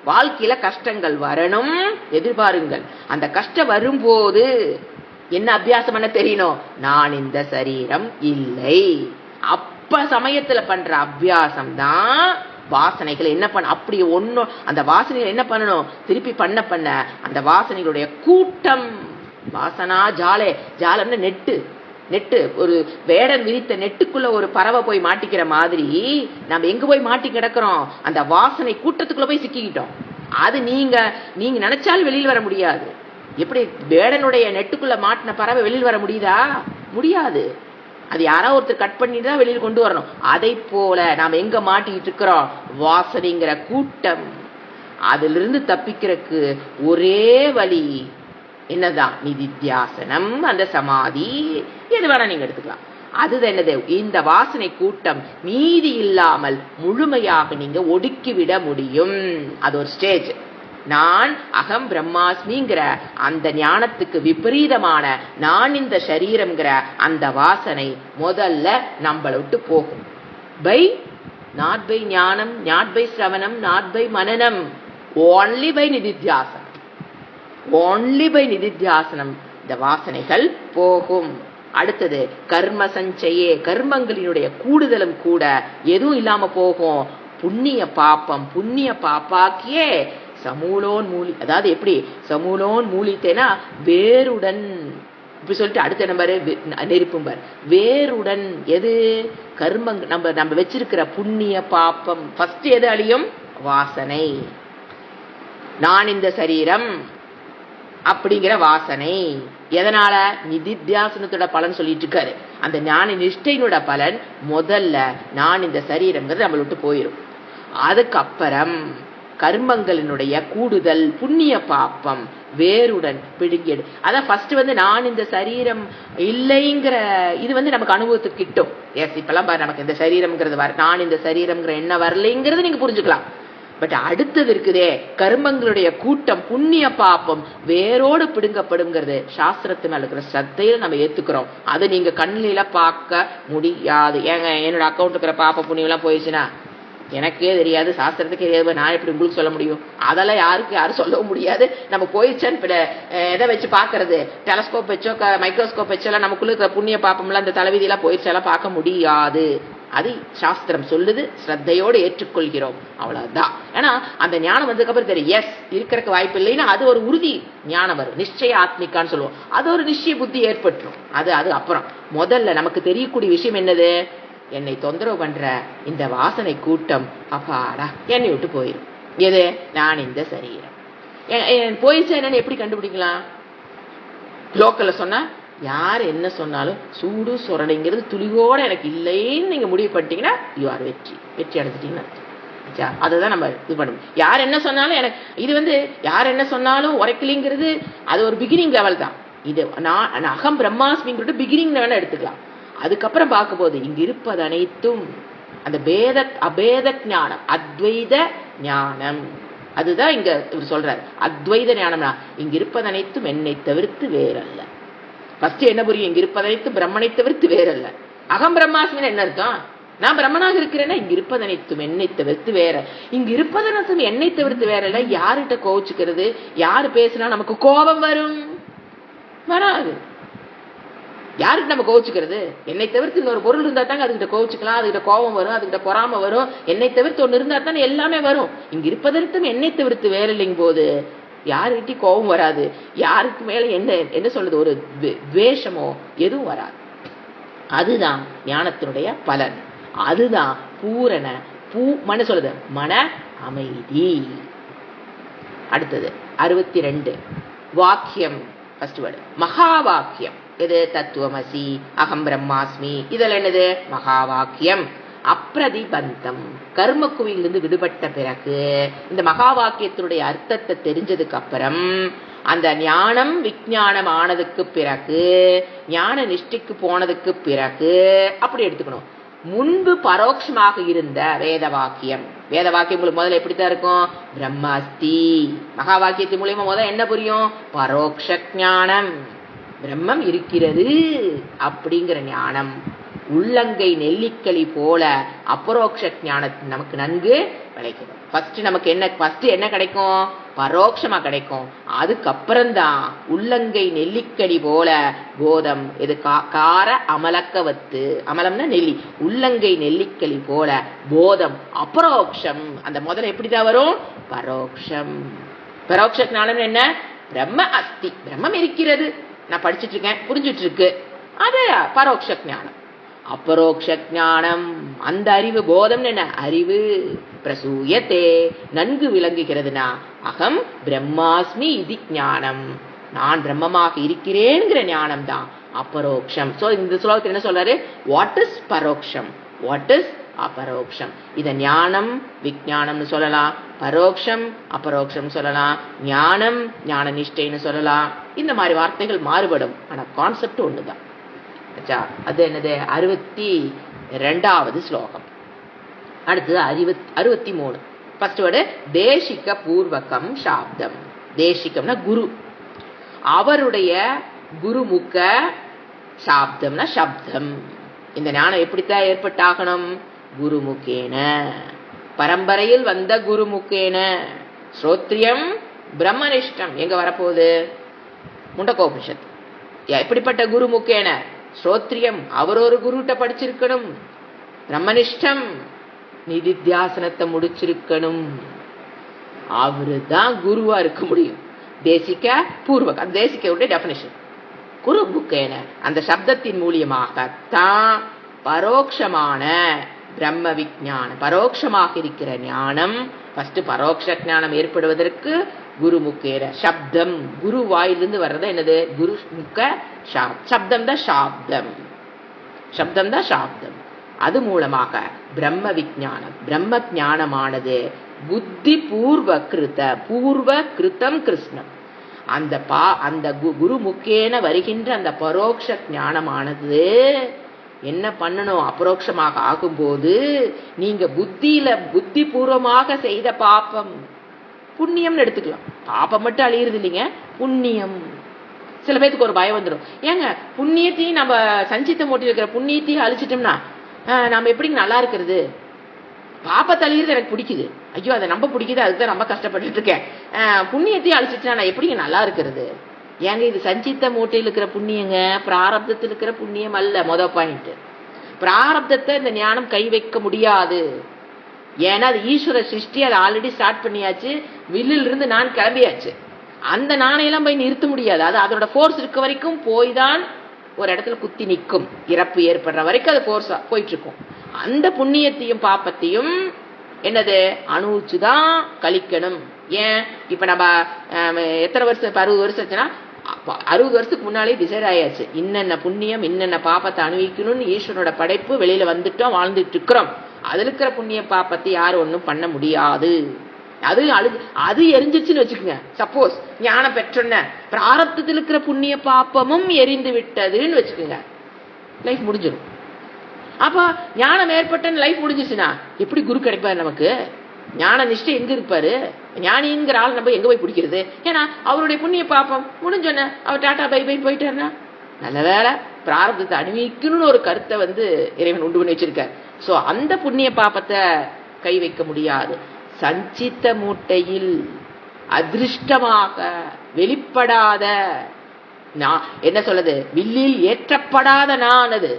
A: வாழ்க்கையில கஷ்டங்கள் வரணும், எதிர்பாருங்கள். அந்த கஷ்டம் வரும்போது என்ன அபியாசம் பண்ண தெரியணும்? நான் இந்த சரீரம் இல்லை. அப்ப சமயத்துல பண்ற அபியாசம் தான் வாசனைகள் என்ன பண்ண, அப்படி ஒன்னும் அந்த வாசனைகள் என்ன பண்ணணும்? திருப்பி பண்ண அந்த வாசனைகளுடைய கூட்டம், வாசனா ஜாலம்னு நெட்டு ஒரு வேடன் விரித்த நெட்டுக்குள்ள ஒரு பறவை போய் மாட்டிக்கிற மாதிரி நம்ம எங்க போய் மாட்டி கிடக்கிறோம்? அந்த வாசனை கூட்டத்துக்குள்ள போய் சிக்கிக்கிட்டோம். அது நீங்க நினைச்சாலும் வெளியில் வர முடியாது. எப்படி வேடனுடைய நெட்டுக்குள்ள மாட்டின பறவை வெளியில் வர முடியுதா? முடியாது. அது யாராவது ஒருத்தர் கட் பண்ணி தான் வெளியில் கொண்டு வரணும். அதை போல நாம எங்க மாட்டிக்கிட்டு இருக்கிறோம்? வாசனைங்கிற கூட்டம். அதுல இருந்து தப்பிக்கிறதுக்கு ஒரே வழி என்னதான்? நிதித்தியாசனம், அந்த சமாதி, எது வேணா நீங்க எடுத்துக்கலாம். அதுதான் என்னது? இந்த வாசனை கூட்டம் மீதி இல்லாமல் முழுமையாக நீங்க ஒடுக்கிவிட முடியும். அது ஒரு ஸ்டேஜ். நான் அகம் பிரம்மாஸ்மிங்கிற அந்த ஞானத்துக்கு விபரீதமான நான் இந்த சரீரம்ங்கிற அந்த வாசனை முதல்ல நம்மளை விட்டு போகும். நாட் பை ஞானம், நாட் பை சிரவணம், நாட் பை மனனம், ஓன்லி பை நிதித்தியாசனம். ஓன்லி பை நிதித்தியாசனம் இந்த வாசனைகள் போகும். அடுத்தது கர்ம சஞ்சயே, கர்மங்களினுடைய கூடுதலும் கூட எதுவும் இல்லாம போகும். புண்ணிய பாப்பாக்கியே சமூலோன் மூலி, அதாவது எப்படி சமூலோன் மூலித்தேனா வேருடன், இப்படி சொல்லிட்டு அடுத்த நம்பர் நெருப்பும்பர் வேருடன். எது? கர்மங்கள் நம்ம வச்சிருக்கிற புண்ணிய பாப்பம். ஃபர்ஸ்ட் எது அழியும்? வாசனை. நான் இந்த சரீரம் அப்படிங்கிற வாசனை. எதனால? நிதித்தியாசனத்தோட பலன் சொல்லிட்டு இருக்காரு. அந்த ஞான நிஷ்டையினோட பலன் முதல்ல நான் இந்த சரீரம்ங்கிறது நம்மளை விட்டு போயிடும். அதுக்கப்புறம் கர்மங்களினுடைய கூடுதல் புண்ணிய பாப்பம் வேருடன் பிடுங்கிடு. அதான் ஃபர்ஸ்ட் நான் இந்த சரீரம் இல்லைங்கிற இது நமக்கு அனுபவத்துக்கு கிட்டும். எஸ், இப்பெல்லாம் பாரு நமக்கு இந்த சரீரம்ங்கிறது நான் இந்த சரீரம்ங்கிற என்ன வரலைங்கிறது நீங்க புரிஞ்சுக்கலாம். பட் அடுத்தது இருக்குதே, கர்மங்களுடைய கூட்டம் புண்ணிய பாப்பம் வேரோடு பிடுங்கப்படுங்கிறது சாஸ்திரத்து மேல இருக்கிற ஸ்ரத்தையில நம்ம ஏத்துக்கிறோம். அதை நீங்க கண்ணில பார்க்க முடியாது. ஏங்க என்னோட அக்கௌண்ட் இருக்கிற பாப்ப புண்ணியம் எல்லாம் போயிடுச்சுன்னா எனக்கே தெரியாது, சாஸ்திரத்துக்கு தெரியாது, நான் எப்படி உங்களுக்கு சொல்ல முடியும்? அதெல்லாம் யாரும் சொல்லவும் முடியாது. நம்ம போயிடுச்சேன்னு எதை வச்சு பாக்குறது? டெலஸ்கோப் வச்சோ மைக்ரோஸ்கோப் வச்சோலாம் நமக்குள்ள இருக்கிற புண்ணிய பாப்பம்லாம் அந்த தலைவிதியெல்லாம் போயிடுச்செல்லாம் பார்க்க முடியாது. அது சாஸ்திரம் சொல்லுது, ஸ்ரத்தையோடு ஏற்றுக்கொள்கிறோம், அவ்வளவுதான். ஏன்னா அந்த ஞானம் வந்ததுக்கு அப்புறம் தெரியும், எஸ் இருக்கிறதுக்கு வாய்ப்பு இல்லைன்னா அது ஒரு உறுதி ஞானம் வரும். நிச்சய ஆத்மிக்கான்னு சொல்லுவோம். அது ஒரு நிச்சய புத்தி ஏற்பட்டுரும். அது அப்புறம் முதல்ல நமக்கு தெரியக்கூடிய விஷயம் என்னது? என்னை தொந்தரவு பண்ற இந்த வாசனை கூட்டம் அப்பாடா என்னை விட்டு போயிடும். எது? நான் இந்த சரீரம் போயிடுச்சு. என்னன்னு எப்படி கண்டுபிடிக்கலாம்? லோக்கல்ல சொன்னா யார் என்ன சொன்னாலும் சூடு சொரணைங்கிறது துளிவோட எனக்கு இல்லைன்னு நீங்க முடிவு பண்ணிட்டீங்கன்னா யூ ஆர் வெற்றி அடைஞ்சிட்டீங்கன்னா. அதுதான் நம்ம இது பண்ணணும். யார் என்ன சொன்னாலும் எனக்கு இது யார் என்ன சொன்னாலும் உரைக்கலிங்கிறது அது ஒரு பிகினிங் லெவல் தான். இது நான் அகம் பிரம்மாஸ்மிங்கிறது பிகினிங் லெவல் எடுத்துக்கலாம். அதுக்கப்புறம் பார்க்க போது இங்க இருப்பது அனைத்தும் அந்த அபேத ஞானம், அத்வைத ஞானம். அதுதான் இங்க இவர் சொல்றாரு. அத்வைத ஞானம்னா இங்க இருப்பது அனைத்தும் என்னை தவிர்த்து வேறல்ல. ஃபர்ஸ்ட் என்ன புரியும்? இங்க இருப்பது அனைத்தும் பிரம்மனை தவிர்த்து வேறல்ல. அகம் பிரம்மாஸ்மின்னு என்ன அர்த்தம்? நான் பிரம்மனாக இருக்கிறேன்னா இங்க இருப்பது அனைத்தும் என்னை தவிர்த்து வேற. இங்க இருப்பது அனைத்தும் என்னை தவிர்த்து வேற இல்ல. யாருகிட்ட கோவிச்சுக்கிறது? யாரு பேசினா நமக்கு கோபம் வரும்? வராது. யாருக்கு நம்ம கோவிச்சுக்கிறது? என்னை தவிர்த்து இன்னொரு பொருள் இருந்தா தாங்க அதுகிட்ட கோவிச்சுக்கலாம், அதுகிட்ட கோபம் வரும், அதுகிட்ட பொறாம வரும். என்னை தவிர்த்து ஒண்ணு இருந்தா தானே எல்லாமே வரும். இங்க இருப்பதற்கும் என்னை தவிர்த்து வேற இல்லைங்க போது யாருகிட்ட கோபம் வராது. யாருக்கு மேல என்ன சொல்றது, ஒரு துவேஷமோ எதுவும் வராது. அதுதான் ஞானத்தினுடைய பலன். அதுதான் பூரண மன சொல்றது மன அமைதி. அடுத்தது 62 வாக்கியம். ஃபர்ஸ்ட் வேர்டு மகா வாக்கியம். இது தத்துவமசி, அகம் பிரம்மாஸ்மி, இதெல்லாம் என்னது மகா வாக்கியம். அப்பிரதிபந்தம், கர்ம குவியிலிருந்து விடுபட்ட பிறகு இந்த மகா வாக்கியத்தினுடைய அர்த்தத்தை தெரிஞ்சதுக்கு அப்புறம் அந்த ஞானம் விஞ்ஞானம் ஆனதுக்கு பிறகு ஞான நிஷ்டைக்கு போனதுக்கு பிறகு அப்படி எடுத்துக்கணும். முன்பு பரோட்சமாக இருந்த வேத வாக்கியம். வேத வாக்கியம் உங்களுக்கு முதல்ல எப்படித்தான் இருக்கும்? பிரம்மாஸ்தி. மகா வாக்கியத்தின் மூலியமா முதல்ல என்ன புரியும்? பரோட்ச ஞானம், பிரம்மம் இருக்கிறது அப்படிங்கிற ஞானம். உள்ளங்கை நெல்லிக்களி போல அபரோக்ஷ ஞானத்தின் நமக்கு நன்கு கிடைக்கும். நமக்கு என்ன கிடைக்கும்? பரோட்சமா கிடைக்கும். அதுக்கப்புறம் தான் உள்ளங்கை நெல்லிக்கடி போல போதம். இது கார அமலக்கவத்து, அமலம்னா நெல்லி, உள்ளங்கை நெல்லிக்களி போல போதம் அபரோக்ஷம். அந்த முதல்ல எப்படிதான் வரும்? பரோக்ஷம். பரோட்ச ஞானம் என்ன? பிரம்ம அஸ்தி, பிரம்மம் இருக்கிறது, நான் படிச்சுட்டு இருக்கேன், புரிஞ்சுட்டு இருக்கு, அது பரோட்ச ஞானம். அபரோக்ஷ ஞானம் அந்த அறிவு, போதம் என்ன அறிவு, பிரசூயத்தே நன்கு விளங்குகிறதுனா அகம் பிரம்மாஸ்மி இது ஞானம், நான் பிரம்மமாக இருக்கிறேங்கிற ஞானம் தான் அபரோக்ஷம். சோ இந்த ஸ்லோகத்தில் என்ன சொல்றாரு? வாட் இஸ் பரோக்ஷம், வாட் இஸ் அபரோக்ஷம். இத ஞானம் விஞ்ஞானம்னு சொல்லலாம், பரோக்ஷம் அபரோக்ஷம் சொல்லலாம், ஞானம் ஞான நிஷ்டைன்னு சொல்லலாம். இந்த மாதிரி வார்த்தைகள் மாறுபடும், ஆனா கான்செப்ட் ஒண்ணுதான். அது என்னது? 62வது ஸ்லோகம். அடுத்தது 63. ஃபர்ஸ்ட் வேர்டு தேசிக பூர்வகம் சாப்தம். தேசிகம்னா குரு, அவருடைய குருமுக, சாப்தம்னா சப்தம். இந்த ஞானம் எப்படித்தான் ஏற்பட்டாகணும்? குருமுகேன, பரம்பரையில் வந்த குருமுகேன. ஸ்ரோத்ரியம் பிரம்மனிஷ்டம் எங்க வரப்போகுது? முண்டகோபனிஷத். எப்படிப்பட்ட குருமுகேன? ஸ்ரோத்ரியம், அவர் ஒரு குருட்ட படிச்சிருக்கணும். பிரம்மனிஷ்டம், நிதித்தியாசனத்தை முடிச்சிருக்கணும். அவருதான் குருவா இருக்க முடியும். தேசிக பூர்வக, அந்த தேசிக டெபினிஷன் குரு முகேன, அந்த சப்தத்தின் மூலியமாகத்தான் பரோட்சமான பிரம்ம விஞ்ஞானம், பரோட்சமாக இருக்கிற ஞானம். ஃபர்ஸ்ட் பரோட்ச ஞானம் ஏற்படுவதற்கு குரு முக்கேர சப்தம், குரு வாயிலிருந்து வர்றது என்னது? குரு முக்க சப்தம் தான் சாப்தம், சப்தம் தான் சாப்தம். அது மூலமாக பிரம்ம விஞ்ஞானம், பிரம்ம ஞானமானது புத்தி பூர்வ கிருத்தம் கிருஷ்ணம். அந்த குரு முக்கேன வருகின்ற அந்த பரோட்ச ஞானமானது என்ன பண்ணணும்? அபரோக்ஷமாக ஆகும்போது நீங்க புத்தி பூர்வமாக செய்த பாப்பம், புண்ணியம்னு எடுத்துக்கலாம். பாப்பம் மட்டும் அழியிறது இல்லைங்க, புண்ணியம். சில பேருக்கு ஒரு பயம் வந்துடும், ஏங்க புண்ணியத்தையும் நம்ம சஞ்சித்த மூட்டி இருக்கிற புண்ணியத்தையும் அழிச்சிட்டோம்னா நம்ம எப்படி நல்லா இருக்கிறது? பாப்பத்தை அழியிறது எனக்கு பிடிக்குது, ஐயோ அதை நம்ம பிடிக்குது, அதுதான் ரொம்ப கஷ்டப்பட்டு இருக்கேன். புண்ணியத்தையும் அழிச்சிட்டா நான் எப்படிங்க நல்லா இருக்கிறது? ஏங்க இது சஞ்சித்த மூட்டையில் இருக்கிற புண்ணியங்க, பிராரப்தத்தில் இருக்கிற புண்ணியம் அல்ல. மொதல் பாயிண்ட், பிராரப்தத்தை இந்த ஞானம் கை வைக்க முடியாது. ஏன்னா அது ஈஸ்வர சிருஷ்டி, அதை ஆல்ரெடி ஸ்டார்ட் பண்ணியாச்சு, வில்லில் இருந்து நான் கிளம்பியாச்சு. அந்த நாணயெல்லாம் போய் நிறுத்த முடியாது. அது அதோட ஃபோர்ஸ் இருக்க வரைக்கும் போய் தான் ஒரு இடத்துல குத்தி நிற்கும். இறப்பு ஏற்படுற வரைக்கும் அது ஃபோர்ஸா போயிட்டு இருக்கும். அந்த புண்ணியத்தையும் பாப்பத்தையும் என்னது அனுச்சுதான் கழிக்கணும். ஏன் இப்ப நம்ம எத்தனை வருஷம், 60 வருஷம் ஆச்சுன்னா 60 வருஷத்துக்கு முன்னாலே டிசைட் ஆயாச்சு, இன்னென்ன புண்ணியம் இன்னென்ன பாப்பத்தை அனுபவிக்கணும்னு. ஈஸ்வரனோட படைப்பு, வெளியில வந்துட்டோம், வாழ்ந்துட்டு இருக்கிறோம். அதுல இருக்கிற புண்ணிய பாப்பத்தை யாரும் ஒன்றும் பண்ண முடியாது. அது எரிஞ்சிச்சுன்னு வச்சுக்கோங்க. சப்போஸ் ஞானம் பெற்றோன்ன பிராரப்தத்தில் இருக்கிற புண்ணிய பாப்பமும் எரிந்து விட்டதுன்னு வச்சுக்கோங்க, லைஃப் முடிஞ்சிடும். அப்ப ஞானம் ஏற்பட்ட லைஃப் முடிஞ்சிச்சுன்னா எப்படி குரு கிடைப்பாரு நமக்கு? ஞான நிஷ்டை எங்க இருப்பாரு? ஞானிங்கிற ஆள் நம்ம எங்க போய் பிடிக்கிறது? ஏன்னா அவருடைய புண்ணிய பாப்பம் முடிஞ்சோன்ன அவர் டாட்டா பை பை போயிட்டாருன்னா, நல்ல வேலை பிராரப்தத்தை அனுபவிக்கணும்னு ஒரு கருத்தை இறைவன் உண்டு பண்ணி வச்சிருக்காரு. சோ அந்த புண்ணிய பாபத்தை கை வைக்க முடியாது. சஞ்சித்த மூட்டையில் அதிருஷ்டமாக வெளிப்படாத நான் என்ன சொல்றது, வில்லில் ஏற்றப்படாத நான் அது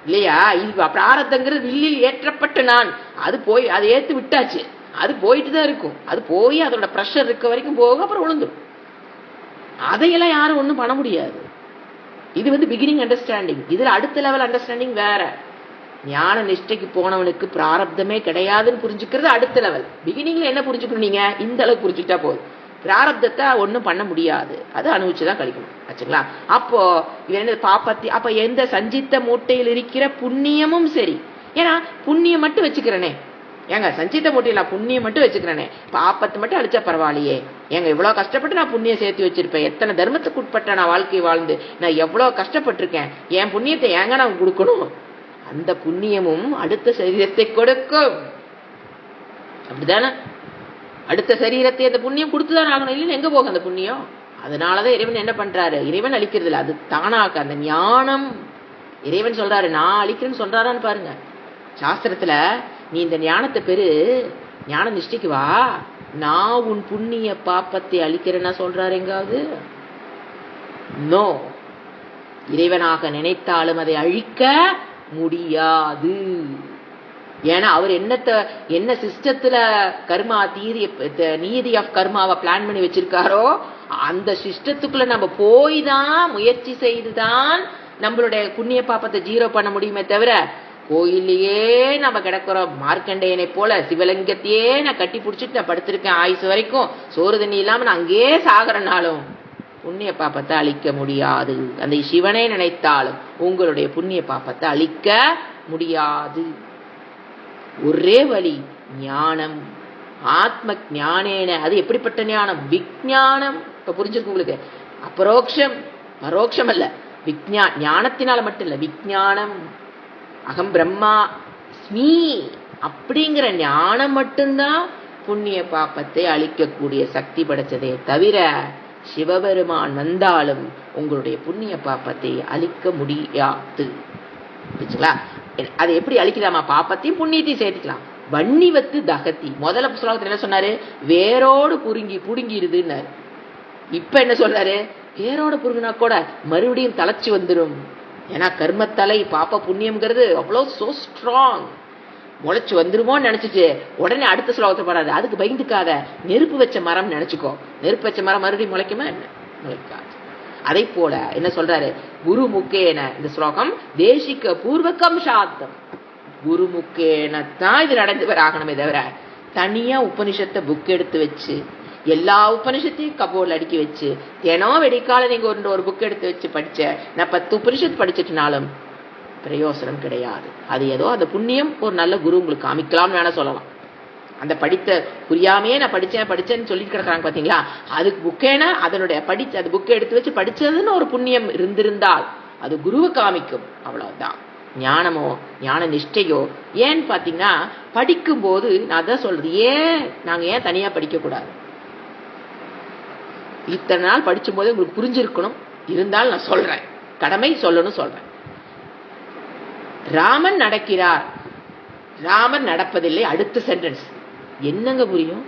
A: இல்லையா. இது பிராரத்தங்கிறது வில்லில் ஏற்றப்பட்ட நான், அது போய் அதை ஏத்து விட்டாச்சு, அது போயிட்டு தான் இருக்கும். அது போய் அதோட பிரஷர் இருக்க வரைக்கும் போக அப்புறம் விழுந்துடும். அதையெல்லாம் யாரும் ஒன்றும் பண்ண முடியாது. இது பிகினிங் அண்டர்ஸ்டாண்டிங். இதுல அடுத்த லெவல் அண்டர்ஸ்டாண்டிங் வேற. ஞான நிஷ்டைக்கு போனவனுக்கு பிராரப்தமே கிடையாதுன்னு புரிஞ்சுக்கிறது அடுத்த லெவல். பிகினிங்ல என்ன புரிஞ்சுக்கணும், நீங்க இந்த அளவுக்கு புரிஞ்சுக்கிட்டா போதும். பிராரப்தத்தை ஒன்றும் பண்ண முடியாது, அது அனுபவிச்சுதான் கழிக்கணும் ஆச்சுங்களா. அப்போ இது என்ன பாப்பத்தி, அப்ப எந்த சஞ்சித்த மூட்டையில் இருக்கிற புண்ணியமும் சரி, ஏன்னா புண்ணியம் மட்டும் வச்சுக்கிறனே ஏங்க, சஞ்சித்த மூட்டையில் நான் புண்ணியம் மட்டும் வச்சுக்கிறேனே, பாப்பத்தை மட்டும் அழிச்சா பரவாயில்லையே ஏங்க, இவ்வளவு கஷ்டப்பட்டு நான் புண்ணியம் சேர்த்து வச்சிருப்பேன், எத்தனை தர்மத்துக்கு உட்பட்ட நான் வாழ்க்கை வாழ்ந்து நான் எவ்வளவு கஷ்டப்பட்டிருக்கேன், என் புண்ணியத்தை ஏங்க நான் கொடுக்கணும். அந்த புண்ணியமும் அடுத்த சரீரத்தை கொடுக்கும், அப்படிதானே. அடுத்த சரீரத்தை அந்த புண்ணியம் கொடுத்துதான் ஆகணும், இல்லைன்னு எங்க போகும் அந்த புண்ணியம். அதனாலதான் இறைவன் என்ன பண்றாரு, இறைவன் அழிக்கிறது இல்லை, அது தானாக அந்த ஞானம். இறைவன் சொல்றாரு நான் அழிக்கிறேன்னு சொல்றாரான்னு பாருங்க. சாஸ்திரத்துல நீ இந்த ஞானத்தை பெரு, ஞான நிஷ்டைக்கு வா, நான் உன் புண்ணிய பாப்பத்தை அழிக்கிறேன்னா சொல்றாரு எங்காவது? நோ. இறைவனாக நினைத்தாலும் அதை அழிக்க முடியாது. ஏன்னா அவர் என்ன சிஸ்டத்துல கர்மா நீதி ஆஃப் கர்மாவை பிளான் பண்ணி வச்சிருக்காரோ அந்த சிஸ்டத்துக்குள்ள நம்ம போய் தான் முயற்சி செய்துதான் நம்மளுடைய புண்ணிய பாப்பத்தை ஜீரோ பண்ண முடியுமே தவிர, கோயிலையே நம்ம கிடக்கிறோம் மார்க்கண்டேயனை போல சிவலிங்கத்தையே நான் கட்டி பிடிச்சிட்டு நான் படுத்திருக்கேன் ஆயுசு வரைக்கும், சோறு தண்ணி இல்லாம நான் அங்கேயே சாகரனாலும் புண்ணிய பாப்பத்தை அழிக்க முடியாது. அந்த சிவனை நினைத்தாலும் உங்களுடைய புண்ணிய பாப்பத்தை அழிக்க முடியாது. ஒரே வழி ஞானம், ஆத்ம ஞானேன. அது எப்படிப்பட்ட ஞானம்? விஞ்ஞானம். இப்ப புரிஞ்சிருக்கு உங்களுக்கு? அபரோக்ஷம், பரோட்சம் அல்ல, ஞானத்தினால மட்டும் இல்ல, விஞ்ஞானம். அகம் பிரம்மா ஸ்மி அப்படிங்கிற ஞானம் மட்டும்தான் புண்ணிய பாப்பத்தை அழிக்கக்கூடிய சக்தி படைச்சதே தவிர சிவபெருமான் வந்தாலும் உங்களுடைய புண்ணிய பாப்பத்தை அழிக்க முடியாது. அதை எப்படி அழிக்கலாமா? பாப்பத்தையும் புண்ணியத்தையும் சேர்த்துக்கலாம். வன்னிவத்து தகத்தி. முதல்ல புஸ்தகத்துல என்ன சொன்னாரு? வேரோடு புடுங்கிடுதுன்னாரு. இப்ப என்ன சொல்றாரு? வேரோட புடுங்கினா கூட மறுபடியும் தலைச்சு வந்துடும். ஏன்னா கர்மத்தலை பாப்ப புண்ணியம்ங்கிறது அவ்வளவு சோ ஸ்ட்ராங். முளைச்சு வந்துருமோன்னு நினைச்சிட்டு உடனே அடுத்த ஸ்லோகத்தை பாடாது, அதுக்கு பயந்துக்காத. நெருப்பு வச்ச மரம் நினைச்சுக்கோ, நெருப்பு வச்ச மரம் மறுபடியும் முளைக்குமா என்ன? முளைக்காது. அதை போல என்ன சொல்றாரு? குரு முக்கேன. இந்த ஸ்லோகம் தேசிக்க பூர்வகம் சாத்தம். குரு முக்கேனத்தான் இது நடந்து ஆகணுமே தவிர தனியா உபனிஷத்தை புக் எடுத்து வச்சு எல்லா உபனிஷத்தையும் கபோர்ல அடுக்கி வச்சு தினம் வெடிக்கால நீங்க ஒரு புக் எடுத்து வச்சு படிச்ச நான் 10 உபனிஷத்து படிச்சிட்டுனாலும் பிரயோசனம் கிடையாது. அது ஏதோ அந்த புண்ணியம் ஒரு நல்ல குரு உங்களுக்கு காமிக்கலாம்னு வேணா சொல்லலாம். அந்த படித்த புரியாமையே நான் படிச்சேன்னு சொல்லிட்டு கிடக்குறாங்க பாத்தீங்களா, அதுக்கு புக்கேனா அதனுடைய படிச்சு அது புக்கை எடுத்து வச்சு படிச்சதுன்னு ஒரு புண்ணியம் இருந்திருந்தால் அது குருவை காமிக்கும், அவ்வளவுதான். ஞானமோ ஞான நிஷ்டையோ ஏன்னு பாத்தீங்கன்னா படிக்கும் போது நான் அதான் சொல்றது, நாங்க ஏன் தனியா படிக்க கூடாது? இத்தனை நாள் படிச்சும் போது உங்களுக்கு புரிஞ்சிருக்கணும். இருந்தாலும் நான் சொல்றேன், கடமை சொல்லணும் சொல்றேன். ராமன் நடக்கிறார், ராமன் நடப்பதில்லை. அடுத்த சென்டென்ஸ் என்னங்க புரியும்?